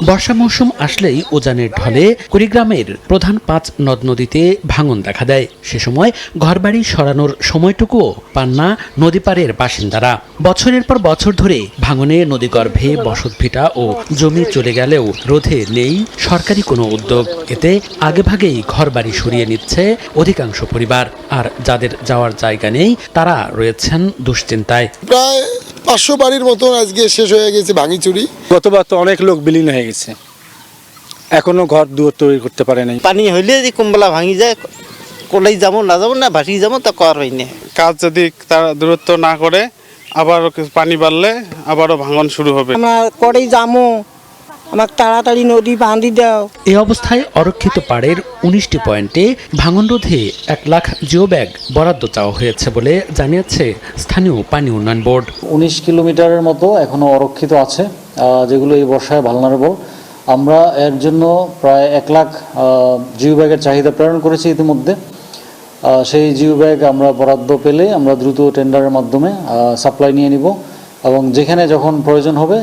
বর্ষা মৌসুম আসলেই উজানের ঢলে কুড়িগ্রামের প্রধান 5 নদ নদীতে ভাঙন দেখা দেয়। সে সময় ঘরবাড়ি সরানোর সময়টুকুও পান না নদী পাড়ের বাসিন্দারা। বছরের পর বছর ধরে ভাঙনে নদীগর্ভে বসতভিটা ও জমি চলে গেলেও রোধে নেই সরকারি কোনো উদ্যোগ। এতে আগেভাগেই ঘরবাড়ি সরিয়ে নিচ্ছে অধিকাংশ পরিবার, আর যাদের যাওয়ার জায়গা নেই তারা রয়েছেন দুশ্চিন্তায়। প্রায় 500 বাড়ির মতন আজকে শেষ হয়ে গেছে ভাঙিচুরি। গতবার তো অনেক লোক বিলীন হয়ে গেছে, এখনো ঘর দুয়ার তৈরি করতে পারে নাই। পানি হইলে যে কুম্বলা ভাঙি যায়, কোলাই যাবো না যাবো না ভাসি যাবো তা কর হয় না। কাজ যদি তারা দূরত্ব না করে আবারও পানি বাড়লে আবারও ভাঙন শুরু হবে। আমরা করে যাবো, আমার তাড়াতাড়ি নদী বাঁধি দাও। এই অবস্থায় অরক্ষিত পাড়ের 19টি পয়েন্টে ভাঙন রোধে 1 লাখ জিও ব্যাগ বরাদ্দ চাওয়া হয়েছে বলে জানিয়েছে স্থানীয় পানি উন্নয়ন বোর্ড। 19 কিলোমিটারের মতো এখনো অরক্ষিত আছে, যেগুলো এই বর্ষায় ভালনারেবল। আমরা এর জন্য প্রায় 1 লাখ জিও ব্যাগের চাহিদা প্রেরণ করেছি ইতিমধ্যে। সেই জিও ব্যাগ আমরা বরাদ্দ পেলে আমরা দ্রুত টেন্ডারের মাধ্যমে সাপ্লাই নিয়ে নিব এবং যেখানে যখন প্রয়োজন হবে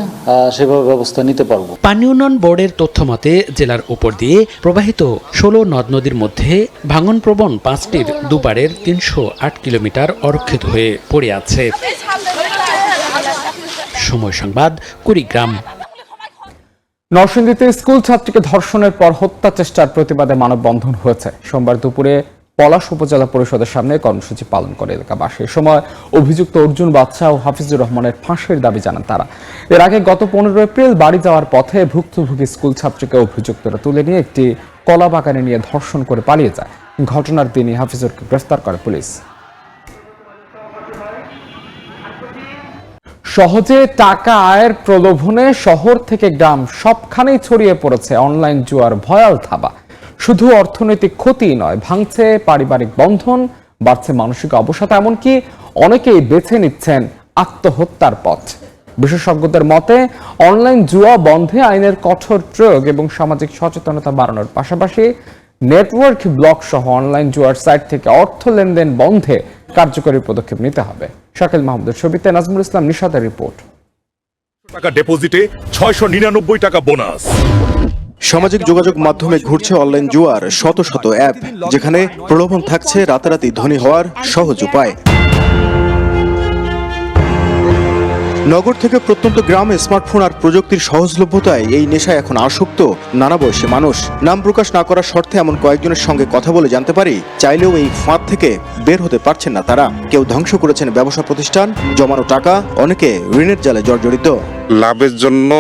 সেভাবে ব্যবস্থা নিতে পারব। পানি উন্নয়ন বোর্ডের তথ্য মতে জেলার উপর দিয়ে প্রবাহিত 16 নদ নদীর মধ্যে ভাঙন প্রবণ 5টির দুপাড়ের 308 কিলোমিটার অরক্ষিত হয়ে পড়ে আছে। সময় সংবাদ, কুড়িগ্রাম। নরসিংদীতে স্কুল ছাত্রীকে ধর্ষণের পর হত্যা চেষ্টার প্রতিবাদে মানববন্ধন হয়েছে। সোমবার দুপুরে পলাশ উপজেলা পরিষদের সামনে কর্মসূচি পালন করে এলাকাবাসী। এ সময় অভিযুক্ত অর্জুন বাদশা ও হাফিজুর রহমানের ফাঁসির দাবি জানান তারা। এর আগে গত 15 এপ্রিল বাড়ি যাওয়ার পথে ভুক্তভোগী স্কুল ছাত্রীকে অভিযুক্তরা তুলে নিয়ে একটি কলা বাগানে নিয়ে ধর্ষণ করে পালিয়ে যায়। ঘটনার দিনই হাফিজুরকে গ্রেফতার করে পুলিশ। সহজে টাকা আয়ের প্রলোভনে শহর থেকে গ্রাম সবখানেই ছড়িয়ে পড়েছে অনলাইন জুয়ার ভয়াল থাবা। শুধু অর্থনৈতিক ক্ষতি নয়, ভাঙছে পারিবারিক বন্ধন, বাড়ছে মানসিক অবসাদ, এমনকি অনেকেই বেছে নিচ্ছেন আত্মহত্যার পথ। বিশেষজ্ঞদের মতে অনলাইন জুয়া বন্ধে আইনের কঠোর প্রয়োগ এবং সামাজিক সচেতনতা বাড়ানোর পাশাপাশি নেটওয়ার্ক ব্লক সহ অনলাইন জুয়ার সাইট থেকে অর্থ লেনদেন বন্ধে কার্যকরী পদক্ষেপ নিতে হবে। শাকিল মাহমুদের ছবিতে নাজমুল ইসলাম নিশাতের রিপোর্ট। টাকা ডিপোজিটে 699 টাকা বোনাস। সামাজিক যোগাযোগ মাধ্যমে ঘুরছে অনলাইন জুয়ার শত শত অ্যাপ, যেখানে প্রলোভন থাকছে রাতারাতি ধনী হওয়ার সহজ উপায়। নগর থেকে প্রত্যন্ত গ্রামে স্মার্টফোন আর প্রযুক্তির সহজলভ্যতায় এই নেশায় এখন আসক্ত নানা বয়সী মানুষ। নাম প্রকাশ না করার শর্তে এমন কয়েকজনের সঙ্গে কথা বলে জানতে পারি, চাইলেও এই ফাঁদ থেকে বের হতে পারছেন না তারা। কেউ ধ্বংস করেছেন ব্যবসা প্রতিষ্ঠান, জমানো টাকা, অনেকে ঋণের জালে জর্জরিত। লাভের জন্য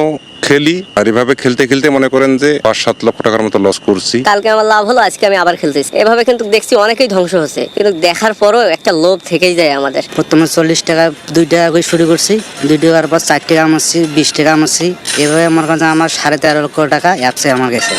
খেলি, আর এভাবে খেলতে খেলতে মনে করেন যে 5-7 লক্ষ টাকার মতো লস করছি। কালকে আমার লাভ হলো, আজকে আমি আবার খেলতেছি। এভাবে কিন্তু দেখছি অনেকেই ধ্বংস হচ্ছে, কিন্তু দেখার পরও একটা লোভ থেকেই যায় আমাদের। প্রথমে 40 টাকা 2 টাকা করে শুরু করছি, 2 টাকার পর 4 টাকা আমারছি, 20 টাকা আমারছি, এভাবে আমার কাছে আমার 13.5 লক্ষ টাকা অ্যাপসে আমার গেছে।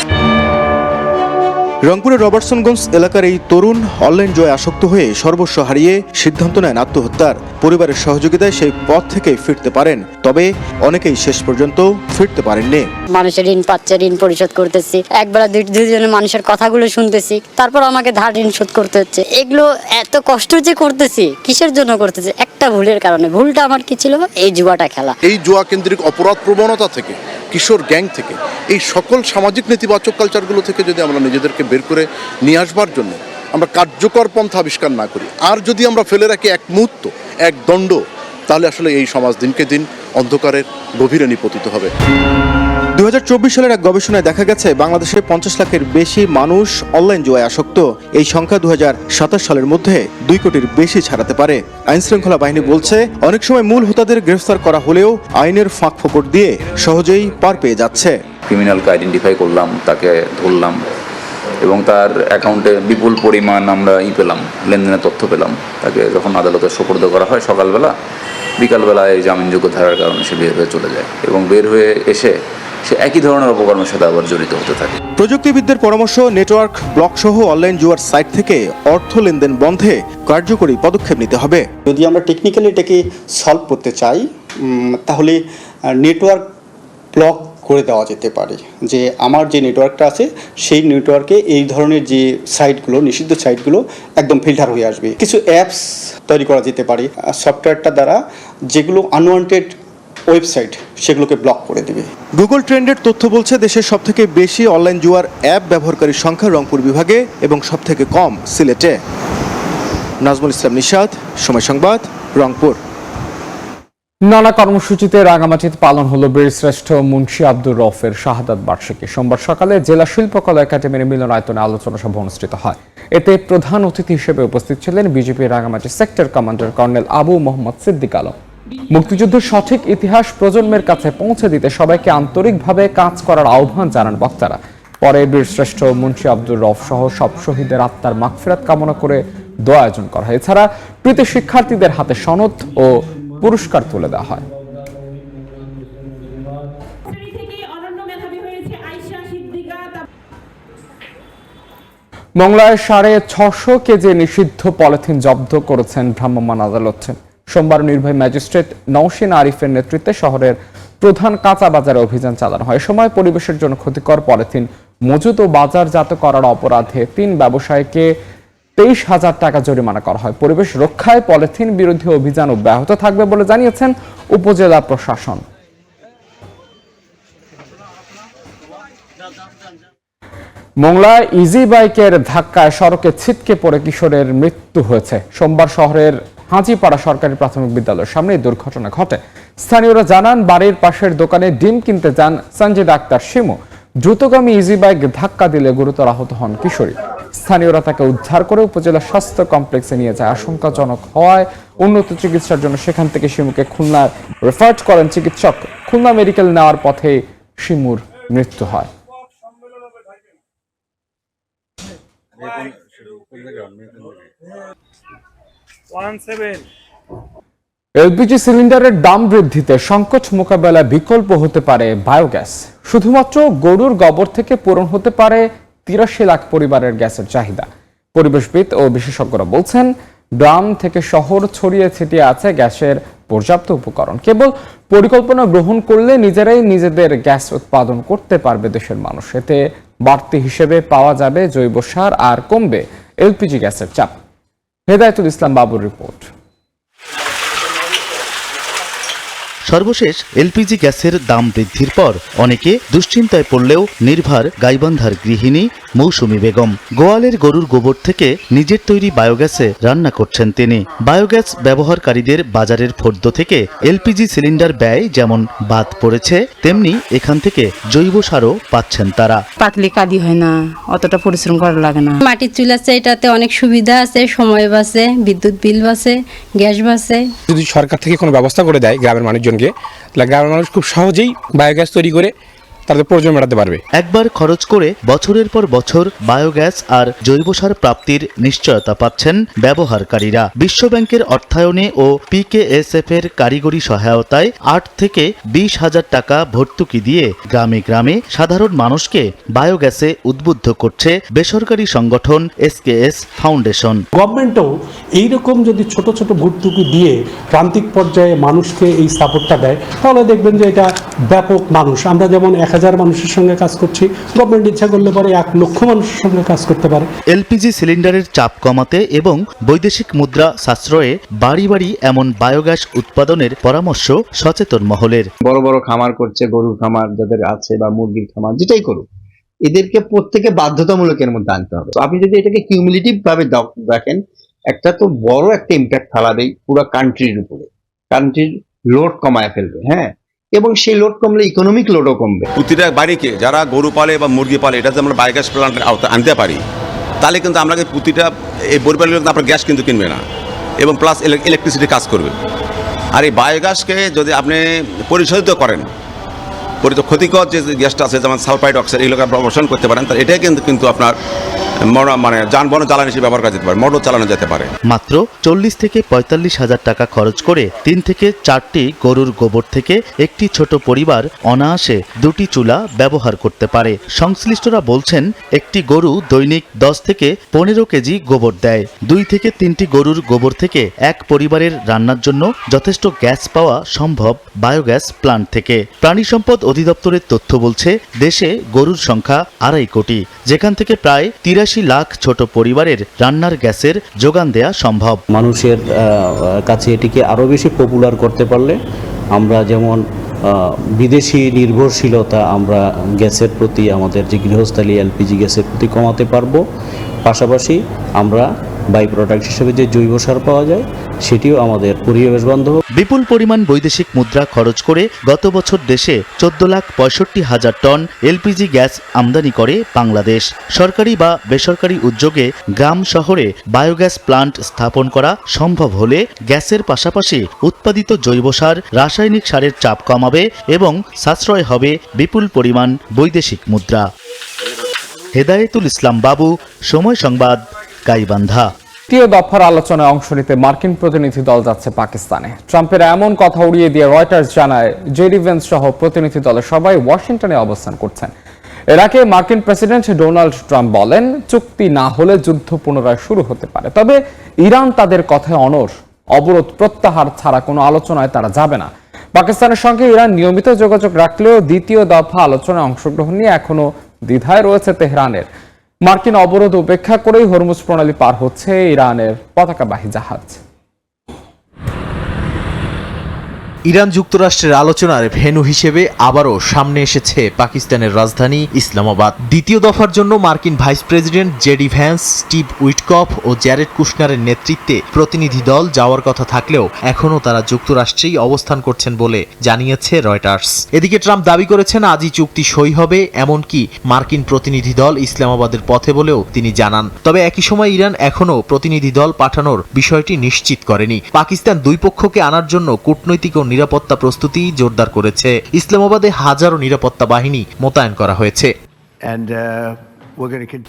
রংপুরের রবার্টসনগঞ্জ এলাকার এই তরুণ অনলাইন জয়ে আসক্ত হয়ে সর্বস্ব হারিয়ে সিদ্ধান্ত নেন আত্মহত্যার। পরিবারের সহযোগিতায় সেই পথ থেকে ফিরতে পারেন, তবে অনেকেই শেষ পর্যন্ত ফিরতে পারেননি। মানুষের ঋণ পাচ্ছে, ঋণ পরিশোধ করতেছি, একবেলা দুজনের মানুষের কথাগুলো শুনতেছি, তারপর আমাকে ধার ঋণ শোধ করতে হচ্ছে। এগুলো এত কষ্ট যে করতেছি, কিসের জন্য করতেছি? একটা ভুলের কারণে। ভুলটা আমার কি ছিল? এই জুয়াটা খেলা। এই জুয়া কেন্দ্রিক অপরাধ প্রবণতা থেকে, কিশোর গ্যাং থেকে, এই সকল সামাজিক নেতিবাচক কালচারগুলো থেকে যদি আমরা নিজেদেরকে বের করে নিয়ে আসবার জন্য আমরা কার্যকর পন্থা আবিষ্কার না করি, আর যদি আমরা ফেলে রাখি এক মুহূর্ত, এক দণ্ড, তাহলে আসলে এই সমাজ দিনকে দিন অন্ধকারের গভীরে নিপতিত হবে। 2024 সালের এক গবেষণায় দেখা গেছে বাংলাদেশে 50 লাখের বেশি মানুষ অনলাইন জুয়ায় আসক্ত। এই সংখ্যা 2027 সালের মধ্যে 2 কোটির বেশি ছাড়াতে পারে। আইন শৃঙ্খলা বাহিনী বলছে, অনেক সময় মূল হোতাদের গ্রেফতার করা হলেও আইনের ফাঁক ফোকর দিয়ে সহজেই পার পেয়ে যাচ্ছে। ক্রিমিনালকে আইডেন্টিফাই করলাম, তাকে ধরলাম এবং তার অ্যাকাউন্টে বিপুল পরিমাণ আমরা পেলাম, লেনদেনের তথ্য পেলাম। তাকে যখন আদালতে সোপর্দ করা হয় সকালবেলা, বিকালবেলায় জামিনযোগ্য ধারার কারণে সে বের হয়ে চলে যায় এবং বের হয়ে এসে সে একই ধরনের অপকর্মের সাথে আবার জড়িত হতে থাকে। প্রযুক্তিবিদদের পরামর্শ, নেটওয়ার্ক ব্লক সহ অনলাইন জুয়ার সাইট থেকে অর্থ লেনদেন বন্ধে কার্যকরী পদক্ষেপ নিতে হবে। যদি আমরা টেকনিক্যালি এটাকে সলভ করতে চাই, তাহলে নেটওয়ার্ক ব্লক করে দেওয়া যেতে পারে, যে আমার যে নেটওয়ার্কটা আছে সেই নেটওয়ার্কে এই ধরনের যে সাইটগুলো, নিষিদ্ধ সাইটগুলো একদম ফিল্টার হয়ে আসবে। কিছু অ্যাপস তৈরি করা যেতে পারে সফটওয়্যারটা দ্বারা, যেগুলো আনওয়ান্টেড ওয়েবসাইট সেগুলোকে ব্লক করে দেবে। গুগল ট্রেন্ডের তথ্য বলছে দেশের সবথেকে বেশি অনলাইন জুয়ার অ্যাপ ব্যবহারকারীর সংখ্যা রংপুর বিভাগে এবং সবথেকে কম সিলেটে। নাজমুল ইসলাম নিশাদ, সময় সংবাদ, রংপুর। নানা কর্মসূচিতে রাঙামাটিতে পালন হলো বীরশ্রেষ্ঠ মুন্সী আব্দুর রউফের শাহাদাত বার্ষিকী। সোমবার সকালে জেলা শিল্পকলা একাডেমির মিলনায়তনে আলোচনা সভা অনুষ্ঠিত হয়। এতে প্রধান অতিথি হিসেবে উপস্থিত ছিলেন BJP Rangamati sector commander colonel Abu Mohammad Siddique Alam. মুক্তিযুদ্ধের সঠিক ইতিহাস প্রজন্মের কাছে পৌঁছে দিতে সবাইকে আন্তরিকভাবে কাজ করার আহ্বান জানান বক্তারা। পরে বীরশ্রেষ্ঠ মুন্সী আব্দুর রউফ সহ সব শহীদের আত্মার মাগফিরাত কামনা করে দোয়া আয়োজন করা হয়। এছাড়া কৃতি শিক্ষার্থীদের হাতে সনদ ও পুরস্কার তুলে দেওয়া হয়। মংলায় 650 কেজি নিষিদ্ধ পলিথিন জব্দ করেছেন ভ্রাম্যমাণ আদালত। সোমবার নির্বাহী ম্যাজিস্ট্রেট নওশিন আরিফের নেতৃত্বে শহরের প্রধান কাঁচা বাজারে অভিযান চালানো হয়। সময় পরিবেশের জন্য ক্ষতিকর পলিথিন মজুত ও বাজারজাত করার অপরাধে 3 ব্যবসায়ীকে 23,000 টাকা জরিমানা করা হয়। পরিবেশ রক্ষায় পলিথিন বিরোধী অভিযান অব্যাহত থাকবে বলে জানিয়েছেন উপজেলা প্রশাসন। মংলায় ইজি বাইকের ধাক্কায় সড়কে ছিটকে পড়ে কিশোরের মৃত্যু হয়েছে। সোমবার শহরের হাজিপাড়া সরকারি প্রাথমিক বিদ্যালয়ের সামনে এই দুর্ঘটনা ঘটে। স্থানীয়রা জানান, বাড়ির পাশের দোকানে ডিম কিনতে যান সঞ্জিদা আক্তার শিমু। দ্রুতগামী ইজি বাইক ধাক্কা দিলে গুরুতর আহত হন কিশোরী। স্থানীয়রা তাকে উদ্ধার করে উপজেলা স্বাস্থ্য কমপ্লেক্সে নিয়ে যায়। আশঙ্কাজনক হওয়ায় উন্নত চিকিৎসার জন্য সেখান থেকে শিমুকে খুলনা রেফার করেন চিকিৎসক। খুলনা মেডিকেল নেওয়ার পথে শিমুর মৃত্যু হয়। এলপিজি সিলিন্ডারের দাম বৃদ্ধিতে সংকট মোকাবেলায় বিকল্প হতে পারে বায়োগ্যাস। শুধুমাত্র গরুর গোবর থেকে পূরণ হতে পারে 83 লাখ পরিবারের গ্যাসের চাহিদা। পরিবেশবিদ ও বিশেষজ্ঞরা বলছেন, গ্রাম থেকে শহর ছড়িয়ে ছিটিয়ে আছে গ্যাসের পর্যাপ্ত উপকরণ। কেবল পরিকল্পনা গ্রহণ করলে নিজেরাই নিজেদের গ্যাস উৎপাদন করতে পারবে দেশের মানুষ। এতে বাড়তি হিসেবে পাওয়া যাবে জৈব সার আর কমবে এলপিজি গ্যাসের চাপ। হেদায়েতুল ইসলাম বাবুর রিপোর্ট। সর্বশেষ এলপিজি গ্যাসের দাম বৃদ্ধির পর অনেকে দুশ্চিন্তায় পড়লেও নির্ভার গাইবান্ধার গৃহিণী মৌসুমী বেগম। গোয়ালের গরুর গোবর থেকে নিজের তৈরি বায়োগ্যাসে রান্না করছেন তিনি। বায়োগ্যাস ব্যবহারকারীদের বাজারের ফদ্দ থেকে এলপিজি সিলিন্ডার ব্যয় যেমন বাদ পড়েছে, তেমনি এখান থেকে জৈব সারও পাচ্ছেন তারা। পাতলি কাদি হয় না, অতটা পরিশ্রম করা লাগে না। মাটির চুলা আছে, এটাতে অনেক সুবিধা আছে, সময় বাঁচে, বিদ্যুৎ বিল বাঁচে, গ্যাস বাঁচে। যদি সরকার থেকে কোনো ব্যবস্থা করে দেয় গ্রামের মানুষজনকে, তাহলে গ্রামের মানুষ খুব সহজেই বায়োগ্যাস তৈরি করে তাদের প্রয়োজন মেটাতে পারবে। একবার খরচ করে বছরের পর বছর বায়োগ্যাস আর জৈব সার প্রাপ্তির নিশ্চয়তা পাচ্ছেন ব্যবহারকারীরা। বিশ্বব্যাংকের অর্থায়নে ও পিকেএসএফ এর কারিগরি সহায়তায় 8 থেকে 20,000 টাকা ভর্তুকি দিয়ে গ্রামে গ্রামে সাধারণ মানুষকে বায়োগ্যাসে উদ্বুদ্ধ করছে বেসরকারি সংগঠন এসকেএস ফাউন্ডেশন। গভর্নমেন্টও এইরকম যদি ছোট ছোট ভর্তুকি দিয়ে প্রান্তিক পর্যায়ে মানুষকে এই সাপোর্টটা দেয়, তাহলে দেখবেন যে এটা ব্যাপক মানুষ, আমরা যেমন 1000 মানুষের সঙ্গে কাজ করছি, গভর্নমেন্ট ইচ্ছা করলে পরে 1 লক্ষ মানুষের সঙ্গে কাজ করতে পারে। এলপিজি সিলিন্ডারের চাপ কমাতে এবং বৈদেশিক মুদ্রা সাশ্রয়ে বাড়ি বাড়ি এমন বায়োগ্যাস উৎপাদনের পরামর্শ সচেতন মহলের। বড় বড় খামার করছে, গরুর খামার যাদের আছে বা মুরগির খামার, যেটাই করুক, এদেরকে প্রত্যেকে বাধ্যতামূলকের মধ্যে আনতে হবে। আপনি যদি এটাকে কিউমুলেটিভ ভাবে দেখেন, একটা তো বড় একটা ইম্প্যাক্ট ফেলাবেই পুরো কান্ট্রির উপরে, কান্ট্রির লোড কমায় ফেলবে। হ্যাঁ, এবং সেই লোড কমলে ইকোনমিক লোডও কমবে। প্রতিটা বাড়িকে যারা গরু পালে বা মুরগি পালে, এটা যদি আমরা বায়োগ্যাস প্ল্যান্টের আওতায় আনতে পারি, তাহলে কিন্তু আমরা প্রতিটা এই পরিবারের আপনার গ্যাস কিন্তু কিনবে না, এবং প্লাস ইলেকট্রিসিটি কাজ করবে। আর এই বায়োগ্যাসকে যদি আপনি পরিশোধিত করেন, ক্ষতিকর যে গ্যাসটা আছে যেমন সালফাইড অক্সাইড, এগুলোকে আপনি অবসান করতে পারেন, তাহলে এটাই কিন্তু আপনার মানে যানবাহন জ্বালানি হিসেবে ব্যবহার করা যেতে পারে, মোটর চালানো যেতে পারে। মাত্র 40 থেকে 45,000 টাকা খরচ করে 3 থেকে 4টি গরুর গোবর থেকে একটি ছোট পরিবার অনায়াসে 2টি চুলা ব্যবহার করতে পারে। সংশ্লিষ্টরা বলছেন, একটি গরু দৈনিক 10 থেকে 15 কেজি গোবর দেয়। 2 থেকে 3টি গরুর গোবর থেকে এক পরিবারের রান্নার জন্য যথেষ্ট গ্যাস পাওয়া সম্ভব বায়োগ্যাস প্ল্যান্ট থেকে। প্রাণী সম্পদ অধিদপ্তরের তথ্য বলছে, দেশে গরুর সংখ্যা 2.5 কোটি, যেখান থেকে প্রায় 83 লাখ ছোট পরিবারের রান্নার গ্যাসের যোগান দেয়া সম্ভব। মানুষের কাছে এটিকে আরও বেশি পপুলার করতে পারলে আমরা যেমন বিদেশি নির্ভরশীলতা আমরা গ্যাসের প্রতি, আমাদের যে গৃহস্থালী এলপিজি গ্যাসের প্রতি কমাতে পারবো। পাশাপাশি আমরা বাই প্রোডাক্ট হিসেবে যে জৈব সার পাওয়া যায়, সেটিও আমাদের পরিবেশ বান্ধব। বিপুল পরিমাণ বৈদেশিক মুদ্রা খরচ করে গত বছর দেশে 14,65,000 টন এলপিজি গ্যাস আমদানি করে বাংলাদেশ। সরকারি বা বেসরকারি উদ্যোগে গ্রাম শহরে বায়োগ্যাস প্ল্যান্ট স্থাপন করা সম্ভব হলে গ্যাসের পাশাপাশি উৎপাদিত জৈব সার, রাসায়নিক সারের চাপ কমাবে এবং সাশ্রয় হবে বিপুল পরিমাণ বৈদেশিক মুদ্রা। হেদায়েতুল ইসলাম বাবু, সময় সংবাদ, গাইবান্ধা। তৃতীয় দফার আলোচনায় অংশ নিতে মার্কিন প্রতিনিধি দল যাচ্ছে পাকিস্তানে। ট্রাম্পের এমন কথা উড়িয়ে দিয়ে রয়টার্স জানায়, জেডি ভেন্স সহ প্রতিনিধি দলের সবাই ওয়াশিংটনে অবস্থান করছেন। এর আগে মার্কিন প্রেসিডেন্ট ডোনাল্ড ট্রাম্প বলেন, চুক্তি না হলে যুদ্ধ পুনরায় শুরু হতে পারে। তবে ইরান তাদের কথায় অনড়, অবরোধ প্রত্যাহার ছাড়া কোনো আলোচনায় তারা যাবে না। পাকিস্তানের সঙ্গে ইরান নিয়মিত যোগাযোগ রাখলেও দ্বিতীয় দফা আলোচনায় অংশগ্রহণ নিয়ে এখনো দ্বিধায় রয়েছে তেহরানের। মার্কিন অবরোধ উপেক্ষা করেই হরমুজ প্রণালী পার হচ্ছে ইরানের পতাকাবাহী জাহাজ। ইরান যুক্তরাষ্ট্রের আলোচনার ভেন্যু হিসেবে আবারও সামনে এসেছে পাকিস্তানের রাজধানী ইসলামাবাদ। দ্বিতীয় দফার জন্য মার্কিন vice president JD Vance, Steve Witkoff ও জ্যারেড কুশনারের নেতৃত্বে প্রতিনিধি দল যাওয়ার কথা থাকলেও এখনও তারা যুক্তরাষ্ট্রেই অবস্থান করছেন বলে জানিয়েছে রয়টার্স। এদিকে ট্রাম্প দাবি করেছেন আজই চুক্তি সই হবে, এমনকি মার্কিন প্রতিনিধি দল ইসলামাবাদের পথে বলেও তিনি জানান। তবে একই সময় ইরান এখনও প্রতিনিধি দল পাঠানোর বিষয়টি নিশ্চিত করেনি। পাকিস্তান দুই পক্ষকে আনার জন্য কূটনৈতিক ও নিরাপত্তা প্রস্তুতি জোরদার করেছে। ইসলামাবাদে হাজারো নিরাপত্তা বাহিনী মোতায়েন করা হয়েছে।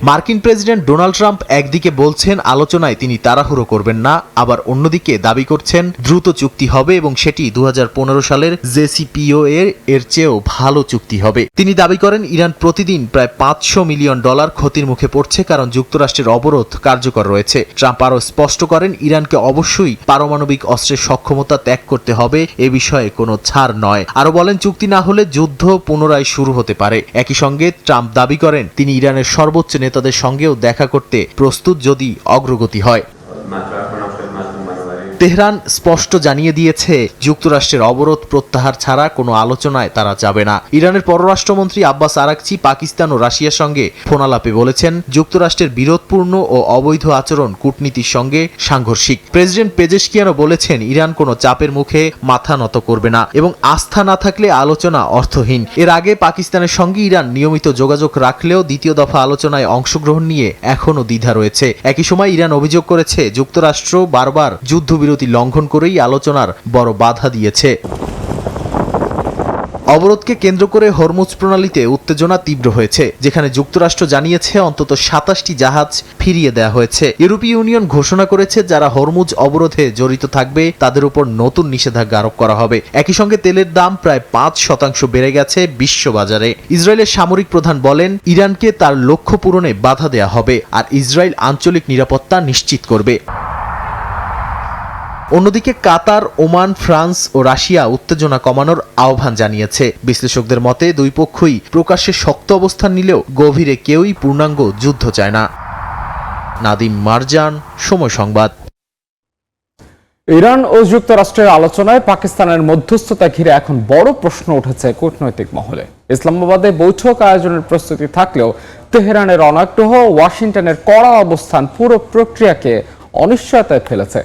মার্কিন প্রেসিডেন্ট ডোনাল্ড ট্রাম্প একদিকে বলছেন আলোচনায় তিনি তাড়াহুড়ো করবেন না, আবার অন্যদিকে দাবি করছেন দ্রুত চুক্তি হবে এবং সেটি 2015 সালের জেসিপিও এর চেয়েও ভালো চুক্তি হবে। তিনি দাবি করেন ইরান প্রতিদিন প্রায় $500 মিলিয়ন ক্ষতির মুখে পড়ছে, কারণ যুক্তরাষ্ট্রের অবরোধ কার্যকর রয়েছে। ট্রাম্প আরও স্পষ্ট করেন ইরানকে অবশ্যই পারমাণবিক অস্ত্রের সক্ষমতা ত্যাগ করতে হবে, এ বিষয়ে কোনো ছাড় নয়। আরও বলেন চুক্তি না হলে যুদ্ধ পুনরায় শুরু হতে পারে। একই সঙ্গে ট্রাম্প দাবি করেন তিনি ইরানের সর্বোচ্চ নেতাদের সঙ্গেও দেখা করতে প্রস্তুত যদি অগ্রগতি হয়। তেহরান স্পষ্ট জানিয়ে দিয়েছে যুক্তরাষ্ট্রের অবরোধ প্রত্যাহার ছাড়া কোনো আলোচনায় তারা যাবে না। ইরানের পররাষ্ট্রমন্ত্রী আব্বাস আরাকচি পাকিস্তান ও রাশিয়ার সঙ্গে ফোনালাপে বলেছেন, যুক্তরাষ্ট্রের বিরোধপূর্ণ ও অবৈধ আচরণ কূটনীতির সঙ্গে সাংঘর্ষিক। প্রেসিডেন্ট পেজেশকিয়ানও বলেছেন, ইরান কোনো চাপের মুখে মাথা নত করবে না এবং আস্থা না থাকলে আলোচনা অর্থহীন। এর আগে পাকিস্তানের সঙ্গে ইরান নিয়মিত যোগাযোগ রাখলেও দ্বিতীয় দফা আলোচনায় অংশগ্রহণ নিয়ে এখনও দ্বিধা রয়েছে। একই সময় ইরান অভিযোগ করেছে, যুক্তরাষ্ট্র বারবার যুদ্ধবিরতি লঙ্ঘন করেই আলোচনার বড় বাধা দিয়েছে। অবরোধকে কেন্দ্র করে হরমুজ প্রণালীতে উত্তেজনা তীব্র হয়েছে, যেখানে যুক্তরাষ্ট্র জানিয়েছে অন্তত ২৭টি জাহাজ ফিরিয়ে দেওয়া হয়েছে। ইউরোপীয় ইউনিয়ন ঘোষণা করেছে, যারা হরমুজ অবরোধে জড়িত থাকবে তাদের উপর নতুন নিষেধাজ্ঞা আরোপ করা হবে। একই সঙ্গে তেলের দাম প্রায় ৫% বেড়ে গেছে বিশ্ববাজারে। ইসরায়েলের সামরিক প্রধান বলেন, ইরানকে তার লক্ষ্য পূরণে বাধা দেয়া হবে আর ইসরায়েল আঞ্চলিক নিরাপত্তা নিশ্চিত করবে। অন্যদিকে কাতার, ওমান, ফ্রান্স ও রাশিয়া উত্তেজনা কমানোর আহ্বান জানিয়েছে। বিশ্লেষকদের মতে দুই পক্ষই প্রকাশ্যে শক্ত অবস্থান নিলেও গভীরে কেউই পূর্ণাঙ্গ যুদ্ধ চায় না। নাদিম মারজান, সময় সংবাদ। ইরান ও যুক্তরাষ্ট্রের আলোচনায় পাকিস্তানের মধ্যস্থতা ঘিরে এখন বড় প্রশ্ন উঠেছে কূটনৈতিক মহলে। ইসলামাবাদে বৈঠক আয়োজনের প্রস্তুতি থাকলেও তেহরানের অনাগ্রহ, ওয়াশিংটনের কড়া অবস্থান পুরো প্রক্রিয়াকে অনিশ্চয়তায় ফেলেছে।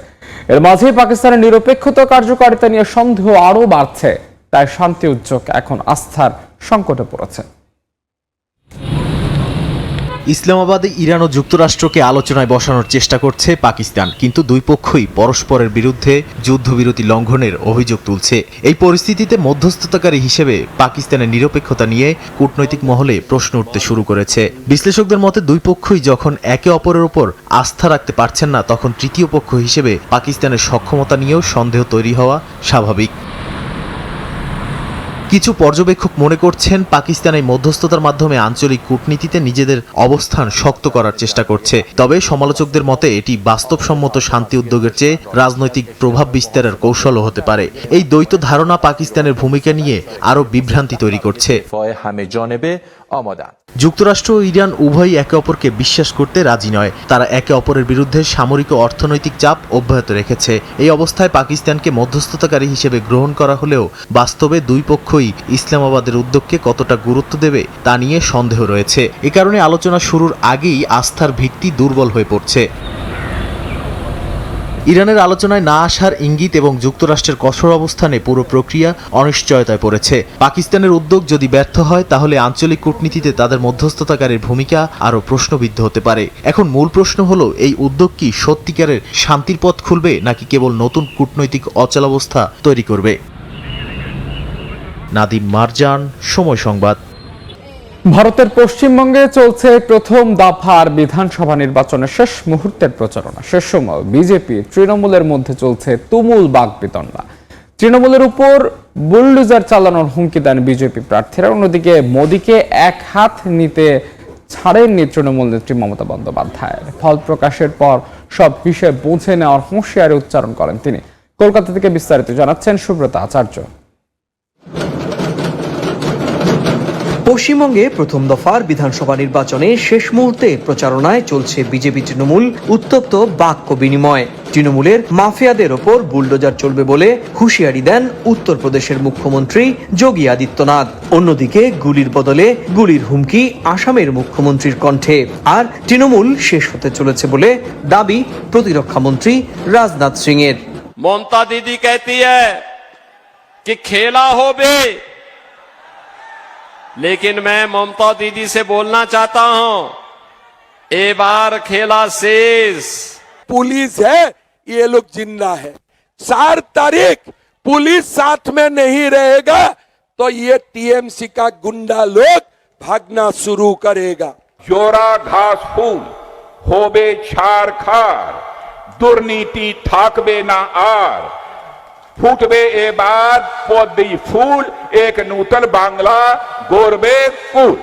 এর মাঝেই পাকিস্তানের নিরপেক্ষতা কার্যকারিতা নিয়ে সন্দেহ আরও বাড়ছে, তাই শান্তি উদ্যোগ এখন আস্থার সংকটে পড়েছে। ইসলামাবাদে ইরান ও যুক্তরাষ্ট্রকে আলোচনায় বসানোর চেষ্টা করছে পাকিস্তান, কিন্তু দুই পক্ষই পরস্পরের বিরুদ্ধে যুদ্ধবিরতি লঙ্ঘনের অভিযোগ তুলছে। এই পরিস্থিতিতে মধ্যস্থতাকারী হিসেবে পাকিস্তানের নিরপেক্ষতা নিয়ে কূটনৈতিক মহলে প্রশ্ন উঠতে শুরু করেছে। বিশ্লেষকদের মতে দুই পক্ষই যখন একে অপরের উপর আস্থা রাখতে পারছেন না, তখন তৃতীয় পক্ষ হিসেবে পাকিস্তানের সক্ষমতা নিয়েও সন্দেহ তৈরি হওয়া স্বাভাবিক। কিছু পর্যবেক্ষক মনে করছেন, পাকিস্তান এই মধ্যস্থতার মাধ্যমে আঞ্চলিক কূটনীতিতে নিজেদের অবস্থান শক্ত করার চেষ্টা করছে। তবে সমালোচকদের মতে এটি বাস্তবসম্মত শান্তি উদ্যোগের চেয়ে রাজনৈতিক প্রভাব বিস্তারের কৌশলও হতে পারে। এই দ্বৈত ধারণা পাকিস্তানের ভূমিকা নিয়ে আরও বিভ্রান্তি তৈরি করছে। যুক্তরাষ্ট্র ও ইরান উভয়ই একে অপরকে বিশ্বাস করতে রাজি নয়। তারা একে অপরের বিরুদ্ধে সামরিক ও অর্থনৈতিক চাপ অব্যাহত রেখেছে। এই অবস্থায় পাকিস্তানকে মধ্যস্থতাকারী হিসেবে গ্রহণ করা হলেও বাস্তবে দুই পক্ষই ইসলামাবাদের উদ্যোগকে কতটা গুরুত্ব দেবে তা নিয়ে সন্দেহ রয়েছে। এ কারণে আলোচনা শুরুর আগেই আস্থার ভিত্তি দুর্বল হয়ে পড়ছে। ইরানের আলোচনায় না আসার ইঙ্গিত এবং যুক্তরাষ্ট্রের কঠোর অবস্থানে পুরো প্রক্রিয়া অনিশ্চয়তায় পড়েছে। পাকিস্তানের উদ্যোগ যদি ব্যর্থ হয়, তাহলে আঞ্চলিক কূটনীতিতে তাদের মধ্যস্থতাকারীর ভূমিকা আরও প্রশ্নবিদ্ধ হতে পারে। এখন মূল প্রশ্ন হলো, এই উদ্যোগ কি সত্যিকারের শান্তির পথ খুলবে নাকি কেবল নতুন কূটনৈতিক অচলাবস্থা তৈরি করবে? নাদিম মারজান, সময় সংবাদ। ভারতের পশ্চিমবঙ্গে চলছে প্রথম দফার বিধানসভা নির্বাচনের শেষ মুহূর্তের প্রচারণা। শেষ সময় বিজেপি তৃণমূলের মধ্যে চলছে তুমুল বাকবিতণ্ডা। তৃণমূলের উপর বুলডোজার চালানোর হুমকি দেন বিজেপি প্রার্থীরা। অন্যদিকে মোদীকে এক হাত নিতে ছাড়েননি তৃণমূল নেত্রী মমতা বন্দ্যোপাধ্যায়। ফল প্রকাশের পর সব হিসেব বুঝে নেওয়ার হুঁশিয়ারি উচ্চারণ করেন তিনি। কলকাতা থেকে বিস্তারিত জানাচ্ছেন সুব্রত আচার্য। পশ্চিমবঙ্গে প্রথম দফার বিধানসভা নির্বাচনে শেষ মুহূর্তে প্রচারণায় চলছে বিজেপি তৃণমূল উত্তপ্ত বাক্য বিনিময়। তৃণমূলের মাফিয়াদের ওপর বুলডোজার চলবে বলে হুঁশিয়ারি দেন উত্তরপ্রদেশের মুখ্যমন্ত্রী যোগী আদিত্যনাথ। অন্যদিকে গুলির বদলে গুলির হুমকি আসামের মুখ্যমন্ত্রীর কণ্ঠে। আর তৃণমূল শেষ হতে চলেছে বলে দাবি প্রতিরক্ষা মন্ত্রী রাজনাথ সিং এর। মমতা দিদি कहती है कि खेला होबे, लेकिन मैं ममता दीदी से बोलना चाहता हूं, ए बार खेला शेष। पुलिस है, ये लोग जिंदा है। 4 तारीख पुलिस साथ में नहीं रहेगा तो ये टीएमसी का गुंडा लोग भागना शुरू करेगा। जोरा घास फूल होबे छार खार, दुर्नीति थाकबे ना आर, ফুটবে এবার পদ্মী ফুল, এক নূতন বাংলা গড়বে কুল।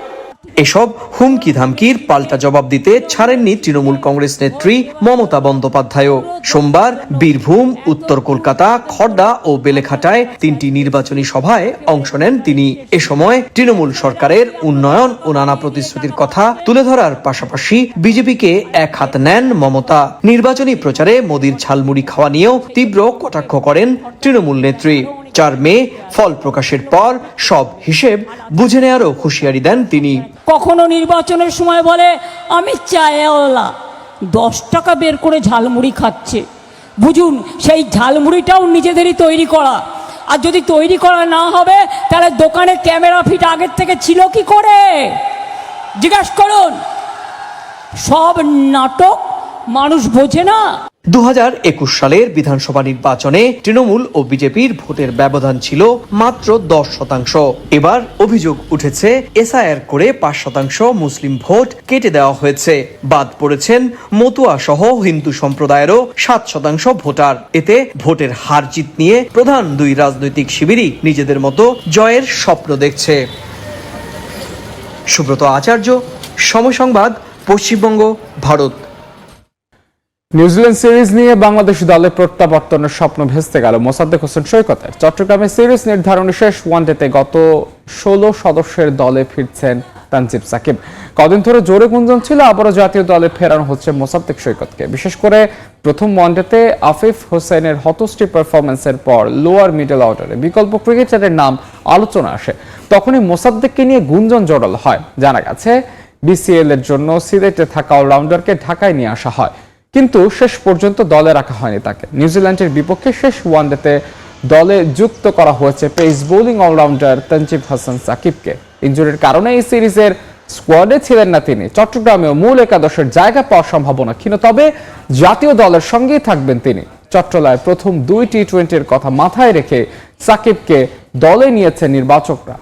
এসব হুমকি ধামকির পাল্টা জবাব দিতে ছাড়েননি তৃণমূল কংগ্রেস নেত্রী মমতা বন্দ্যোপাধ্যায়ও। সোমবার বীরভূম, উত্তর কলকাতা, খড়দা ও বেলেঘাটায় 3টি নির্বাচনী সভায় অংশ নেন তিনি। এ সময় তৃণমূল সরকারের উন্নয়ন ও নানা প্রতিশ্রুতির কথা তুলে ধরার পাশাপাশি বিজেপিকে এক হাত নেন মমতা। নির্বাচনী প্রচারে মোদির ঝালমুড়ি খাওয়া নিয়েও তীব্র কটাক্ষ করেন তৃণমূল নেত্রী। 4 মে ফল প্রকাশের পর সব হিসেব বুঝে নেওয়ারও হুঁশিয়ারি দেন তিনি। কখনো নির্বাচনের সময় বলে আমি চায়ওয়ালা, 10 টাকা বের করে ঝালমুড়ি খাচ্ছে। বুঝুন, সেই ঝালমুড়িটাও নিজেদেরই তৈরি করা। আর যদি তৈরি করা না হবে তাহলে দোকানে ক্যামেরা ফিট আগের থেকে ছিল কি করে জিজ্ঞাসা করুন। সব নাটক মানুষ বোঝে না। 2021 সালের বিধানসভা নির্বাচনে তৃণমূল ও বিজেপির ভোটের ব্যবধান ছিল মাত্র 10%। এবার অভিযোগ উঠেছে এসআইআর করে 5% মুসলিম ভোট কেটে দেওয়া হয়েছে। বাদ পড়েছেন মতুয়া সহ হিন্দু সম্প্রদায়েরও 7% ভোটার। এতে ভোটের হার জিত নিয়ে প্রধান 2 রাজনৈতিক শিবিরই নিজেদের মতো জয়ের স্বপ্ন দেখছে। সুব্রত আচার্য, সময় সংবাদ, পশ্চিমবঙ্গ, ভারত। নিউজিল্যান্ড সিরিজ নিয়ে বাংলাদেশ দলে প্রত্যাবর্তনের স্বপ্ন ভেস্তে গেল মোসাদ্দেক হোসেন সৈকতের। চট্টগ্রামে সিরিজ নির্ধারণী শেষ ওয়ানডেতে গত 16 সদস্যের দলে ফিরছেন তানজিব সাকিব। কদিন ধরে জোরে গুঞ্জন ছিল আবারও জাতীয় দলে ফেরানো হচ্ছে মোসাদ্দেক সৈকতকে। বিশেষ করে প্রথম ওয়ানডেতে আফিফ হোসেনের হতশ্রী পারফরমেন্সের পর লোয়ার মিডল অর্ডারে বিকল্প ক্রিকেটারের নাম আলোচনা আসে। তখনই মোসাদ্দেককে নিয়ে গুঞ্জন জোরালো হয়। জানা গেছে বিসিএল এর জন্য সিলেটে থাকা অলরাউন্ডারকে ঢাকায় নিয়ে আসা হয়, কিন্তু শেষ পর্যন্ত দলে রাখা হয়নি তাকে। নিউজিল্যান্ডের বিপক্ষে শেষ ওয়ানডেতে দলে যুক্ত করা হয়েছে pace bowling allrounder Tanjib Hasan সাকিবকে। ইনজুরির কারণে এই সিরিজের স্কোয়াডে ছিলেন না তিনি। চট্টগ্রামেও মূল একাদশের জায়গা পাওয়ার সম্ভাবনা ক্ষীণ, তবে জাতীয় দলের সঙ্গেই থাকবেন তিনি। চট্টলায় প্রথম 2 টি-20-র কথা মাথায় রেখে সাকিবকে দলে নিয়েছে নির্বাচকরা।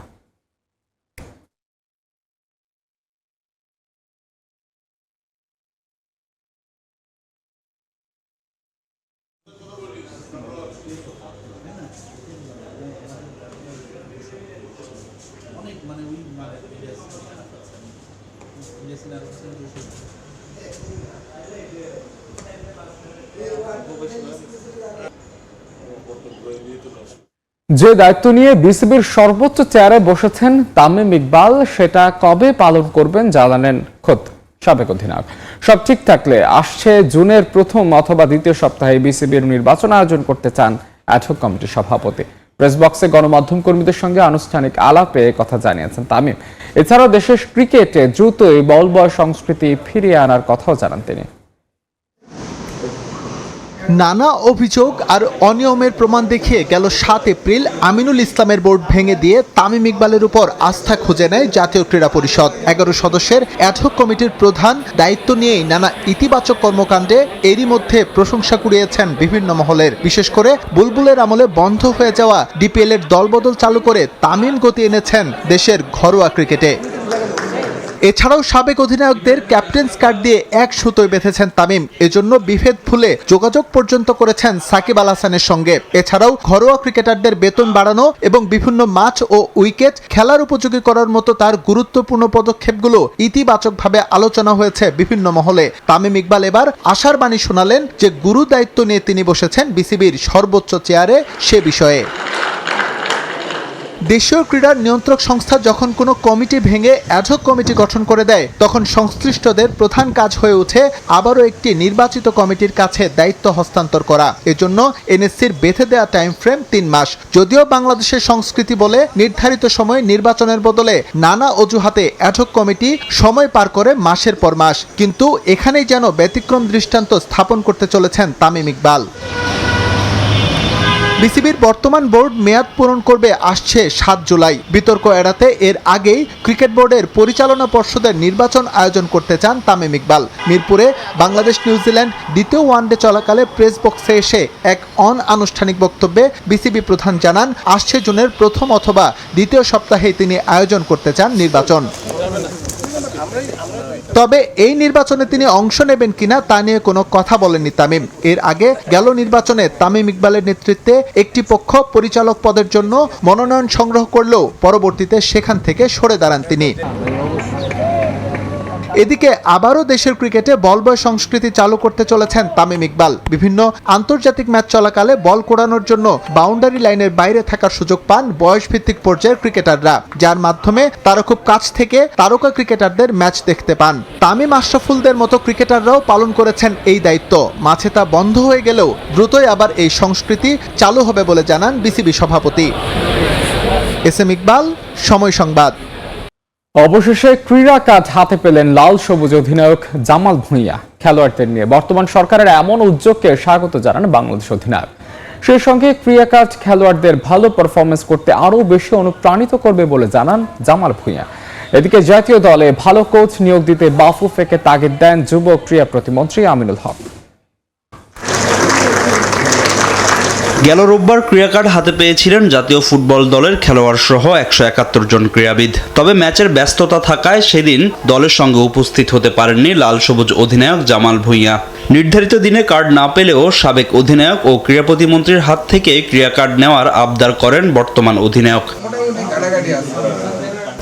যে দায়িত্ব নিয়ে বিসিবির সর্বোচ্চ চেয়ারে বসেছেন তামিম ইকবাল, সেটা কবে পালন করবেন জানালেন খোদ সাবেক অধিনায়ক। সব ঠিক থাকলে আসছে জুনের প্রথম অথবা দ্বিতীয় সপ্তাহে বিসিবির নির্বাচন আয়োজন করতে চান অ্যাডহক কমিটির সভাপতি। প্রেস বক্সে গণমাধ্যম কর্মীদের সঙ্গে আনুষ্ঠানিক আলাপে কথা জানিয়েছেন তামিম। এছাড়াও দেশের ক্রিকেটে দ্রুতই বলবয় সংস্কৃতি ফিরিয়ে আনার কথাও জানান তিনি। নানা অভিযোগ আর অনিয়মের প্রমাণ দেখিয়ে গেল 7 এপ্রিল আমিনুল ইসলামের বোর্ড ভেঙে দিয়ে তামিম ইকবালের উপর আস্থা খুঁজে নেয় জাতীয় ক্রীড়া পরিষদ। 11 সদস্যের অ্যাডহক কমিটির প্রধান দায়িত্ব নিয়েই নানা ইতিবাচক কর্মকাণ্ডে এরই মধ্যে প্রশংসা কুড়িয়েছেন বিভিন্ন মহলের। বিশেষ করে বুলবুলের আমলে বন্ধ হয়ে যাওয়া ডিপিএল এর দলবদল চালু করে তামিম গতি এনেছেন দেশের ঘরোয়া ক্রিকেটে। এছাড়াও সাবেক অধিনায়কদের ক্যাপ্টেন্স কার্ড দিয়ে এক সুতোয় বেঁধেছেন তামিম। এজন্য বিভেদ ভুলে যোগাযোগ পর্যন্ত করেছেন সাকিব আল হাসানের সঙ্গে। এছাড়াও ঘরোয়া ক্রিকেটারদের বেতন বাড়ানো এবং বিভিন্ন ম্যাচ ও উইকেট খেলার উপযোগী করার মতো তার গুরুত্বপূর্ণ পদক্ষেপগুলো ইতিবাচকভাবে আলোচনা হয়েছে বিভিন্ন মহলে। তামিম ইকবাল এবার আশার বাণী শোনালেন যে গুরু দায়িত্ব নিয়ে তিনি বসেছেন বিসিবির সর্বোচ্চ চেয়ারে সে বিষয়ে। দেশীয় ক্রীড়ার নিয়ন্ত্রক সংস্থা যখন কোনো কমিটি ভেঙে অ্যাডহক কমিটি গঠন করে দেয়, তখন সংশ্লিষ্টদের প্রধান কাজ হয়ে ওঠে আবারও একটি নির্বাচিত কমিটির কাছে দায়িত্ব হস্তান্তর করা। এজন্য এনএসসির বেঁধে দেওয়া টাইম ফ্রেম 3 মাস। যদিও বাংলাদেশের সংস্কৃতি বলে নির্ধারিত সময় নির্বাচনের বদলে নানা অজুহাতে অ্যাডহক কমিটি সময় পার করে মাসের পর মাস, কিন্তু এখানেই যেন ব্যতিক্রম দৃষ্টান্ত স্থাপন করতে চলেছেন তামিম ইকবাল। বিসিবির বর্তমান বোর্ড মেয়াদ পূরণ করবে আসছে 7 জুলাই। বিতর্ক এড়াতে এর আগেই ক্রিকেট বোর্ডের পরিচালনা পর্ষদের নির্বাচন আয়োজন করতে চান তামিম ইকবাল। মিরপুরে বাংলাদেশ নিউজিল্যান্ড দ্বিতীয় ওয়ানডে চলাকালে প্রেস বক্সে এসে এক অনানুষ্ঠানিক বক্তব্যে বিসিবি প্রধান জানান আসছে জুনের প্রথম অথবা দ্বিতীয় সপ্তাহে তিনি আয়োজন করতে চান নির্বাচন। তবে এই নির্বাচনে তিনি অংশ নেবেন কিনা তা নিয়ে কোনো কথা বলেননি তামিম। এর আগে গেল নির্বাচনে তামিম ইকবালের নেতৃত্বে একটি পক্ষ পরিচালক পদের জন্য মনোনয়ন সংগ্রহ করলেও পরবর্তীতে সেখান থেকে সরে দাঁড়ান তিনি। এদিকে আবারও দেশের ক্রিকেটে বল বয় সংস্কৃতি চালু করতে চলেছেন তামিম ইকবাল। বিভিন্ন আন্তর্জাতিক ম্যাচ চলাকালে বল কোড়ানোর জন্য বাউন্ডারি লাইনের বাইরে থাকার সুযোগ পান বয়সভিত্তিক পর্যায়ের ক্রিকেটাররা, যার মাধ্যমে তারা খুব কাছ থেকে তারকা ক্রিকেটারদের ম্যাচ দেখতে পান। তামিম আশরাফুলদের মতো ক্রিকেটাররাও পালন করেছেন এই দায়িত্ব। মাঝে তা বন্ধ হয়ে গেলেও দ্রুতই আবার এই সংস্কৃতি চালু হবে বলে জানান বিসিবি সভাপতি। এসএম ইকবাল, সময় সংবাদ। অবশেষে ক্রীড়া কাজ হাতে পেলেন লাল সবুজ অধিনায়ক জামাল ভুঁইয়া। খেলোয়াড়দের নিয়ে বর্তমান সরকারের এমন উদ্যোগকে স্বাগত জানান বাংলাদেশ অধিনায়ক। সেই সঙ্গে ক্রীড়া কাজ খেলোয়াড়দের ভালো পারফরমেন্স করতে আরও বেশি অনুপ্রাণিত করবে বলে জানান জামাল ভুঁইয়া। এদিকে জাতীয় দলে ভালো কোচ নিয়োগ দিতে বাফুফেকে তাগিদ দেন যুব ক্রীড়া প্রতিমন্ত্রী আমিনুল হক। গেল রোববার ক্রীড়া কার্ড হাতে পেয়েছিলেন জাতীয় ফুটবল দলের খেলোয়াড় সহ 171 জন ক্রীড়াবিদ। তবে ম্যাচের ব্যস্ততা থাকায় সেদিন দলের সঙ্গে উপস্থিত হতে পারেননি লাল সবুজ অধিনায়ক জামাল ভুঁইয়া। নির্ধারিত দিনে কার্ড না পেলেও সাবেক অধিনায়ক ও ক্রীড়া প্রতিমন্ত্রীর হাত থেকে ক্রীড়া কার্ড নেওয়ার আবদার করেন বর্তমান অধিনায়ক।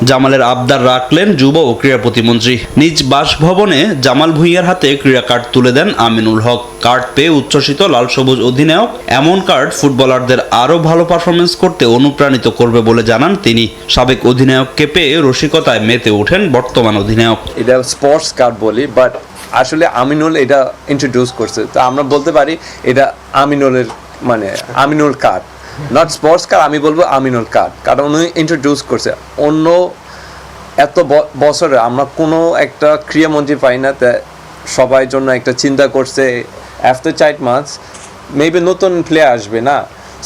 জামালের আবদার রাখলেন যুব ও ক্রীড়া প্রতিমন্ত্রী। নিজ বাসভবনে জামাল ভুঁইয়ার হাতে ক্রীড়া কার্ড তুলে দেন আমিনুল হক। কার্ড পেয়ে উচ্ছ্বসিত লাল সবুজ অধিনায়ক। এমন কার্ড ফুটবলারদের আরও ভালো পারফরমেন্স করতে অনুপ্রাণিত করবে বলে জানান তিনি। সাবেক অধিনায়ককে পেয়ে রসিকতায় মেতে ওঠেন বর্তমান অধিনায়ক। এটা স্পোর্টস কার্ড বলি, বাট আসলে আমিনুল এটা ইন্ট্রোডিউস করছে, তো আমরা বলতে পারি এটা আমিনুলের মানে Aminul card, not sports card. আমি বলবো আমিনুল কার্ড, কারণ উনি ইন্ট্রোডিউস করছে। অন্য এত বছরে আমরা কোনো একটা ক্রীড়ামন্ত্রী পাই না, তা সবাই জন্য একটা চিন্তা করছে আফটার 4 months মেবি নতুন প্লেয়ার আসবে না,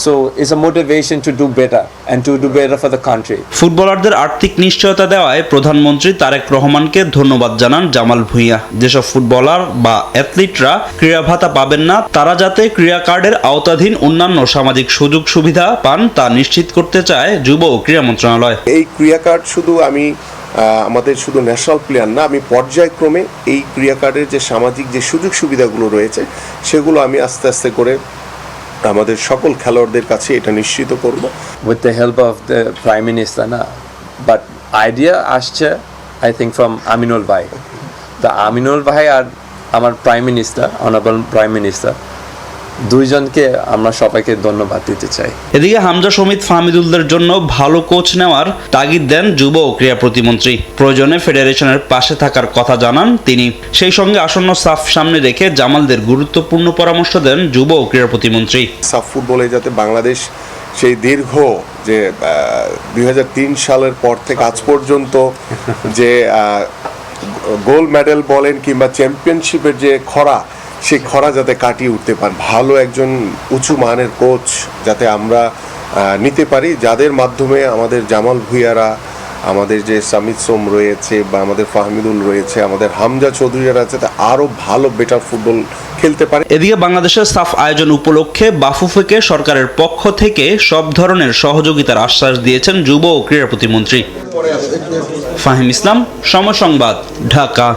so it's a motivation to do better and to do better for the country. ফুটবলারদের আর্থিক নিশ্চয়তা দেওয়ায় প্রধানমন্ত্রী তারেক রহমানকে ধন্যবাদ জানান জামাল ভুঁইয়া। যেসব ফুটবলার বা অ্যাথলিটরা ক্রীড়া ভাতা পাবেন না, তারা যাতে ক্রীড়া কার্ডের আওতাধীন অন্যান্য সামাজিক সুযোগ সুবিধা পান তা নিশ্চিত করতে চায় যুব ও ক্রীড়া মন্ত্রণালয়। এই ক্রীড়া কার্ড শুধু আমাদের শুধু ন্যাশনাল প্লেয়ার না, আমি পর্যায়ক্রমে এই ক্রীড়া কার্ডের যে সামাজিক যে সুযোগ সুবিধাগুলো রয়েছে সেগুলো আমি আস্তে আস্তে করে আমাদের সকল খেলোয়াড়দের কাছে এটা নিশ্চিত করব। With the help of the prime minister না, বাট আইডিয়া আসছে আই থিঙ্ক ফ্রম আমিনুল ভাই। দ্য আমিনুল ভাই আর আমার prime minister, honourable prime minister, দুইজনকে আমরা সবাইকে ধন্যবাদ দিতে চাই। এদিকে হামজা সমিত ফাহমিদুলদের জন্য ভালো কোচ নেওয়ার তাগিদ দেন যুব ও ক্রীড়া প্রতিমন্ত্রী। প্রয়োজনে ফেডারেশনের পাশে থাকার কথা জানান তিনি। সেই সঙ্গে আসন্ন সাফ সামনে রেখে জামালদের গুরুত্বপূর্ণ পরামর্শ দেন যুব ও ক্রীড়া প্রতিমন্ত্রী। সাফ ফুটবলে যাতে বাংলাদেশ সেই দীর্ঘ যে 2003 সালের পর থেকে আজ পর্যন্ত যে গোল্ড মেডেল বলেন কিংবা চ্যাম্পিয়নশিপের যে খরা, সেই খরা যাতে কাটিয়ে উঠতে পারে, ভালো একজন উঁচু মানের কোচ যাতে আমরা নিতে পারি, যাদের মাধ্যমে আমাদের জামাল ভুঁইয়ারা, আমাদের যে সামিত সোম রয়েছে বা আমাদের ফাহমিদুল রয়েছে, আমাদের হামজা চৌধুরীরা আছে, আরও ভালো বেটার ফুটবল খেলতে পারে। এদিকে বাংলাদেশের সাফ আয়োজন উপলক্ষে বাফুফেকে সরকারের পক্ষ থেকে সব ধরনের সহযোগিতার আশ্বাস দিয়েছেন যুব ও ক্রীড়া প্রতিমন্ত্রী। ফাহিম ইসলাম, সময় সংবাদ, ঢাকা।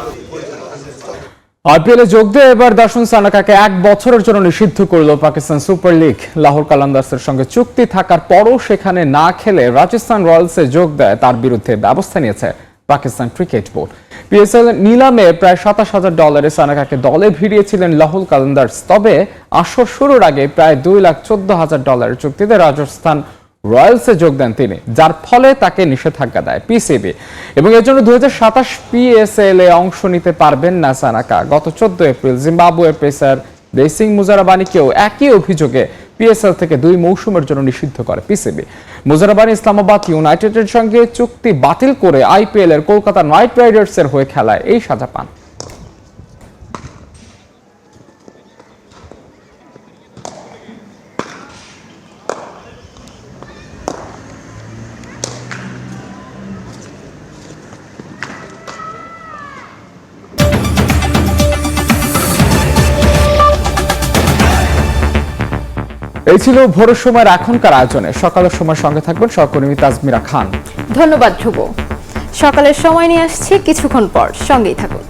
আইপিএলে যোগ দিয়ে এবার দাসুন সানাকাকে 1 বছরের জন্য নিষিদ্ধ করল পাকিস্তান সুপার লিগ। লাহোর কালান্দার্সের সঙ্গে চুক্তি থাকার পরও সেখানে না খেলে রাজস্থান রয়্যালসে যোগ দেয় তার বিরুদ্ধে ব্যবস্থা নিয়েছে পাকিস্তান ক্রিকেট বোর্ড। পিএসএল নিলামে প্রায় $27,000 সানাকাকে দলে ভিড়িয়েছিলেন লাহোর কালান্দার্স। তবে আসর শুরুর আগে প্রায় $2,14,000 চুক্তিতে রাজস্থান রয়্যালসে যোগ দেন তিনি, যার ফলে তাকে নিষেধাজ্ঞা দেয় পিসিবি এবং এর জন্য 2027 পিএসএল এ অংশ নিতে পারবেন না সানাকা। গত 14 এপ্রিল জিম্বাবুয়ের পেসার বেসিং মুজারাবানিকেও একই অভিযোগে পিএসএল থেকে 2 মৌসুমের জন্য নিষিদ্ধ করে পিসিবি। মুজারাবানি ইসলামাবাদ ইউনাইটেডের সঙ্গে চুক্তি বাতিল করে আইপিএল এর কলকাতা নাইট রাইডার্সের হয়ে খেলায় এই সাজা পান। এই ছিল ভোরের সময়ের এখনকার আয়োজনে। সকালের সময় সঙ্গে থাকবেন সহকর্মী তাজমিরা খান। ধন্যবাদ ধ্রুব। সকালের সময় নিয়ে আসছি কিছুক্ষণ পর, সঙ্গেই থাকুন।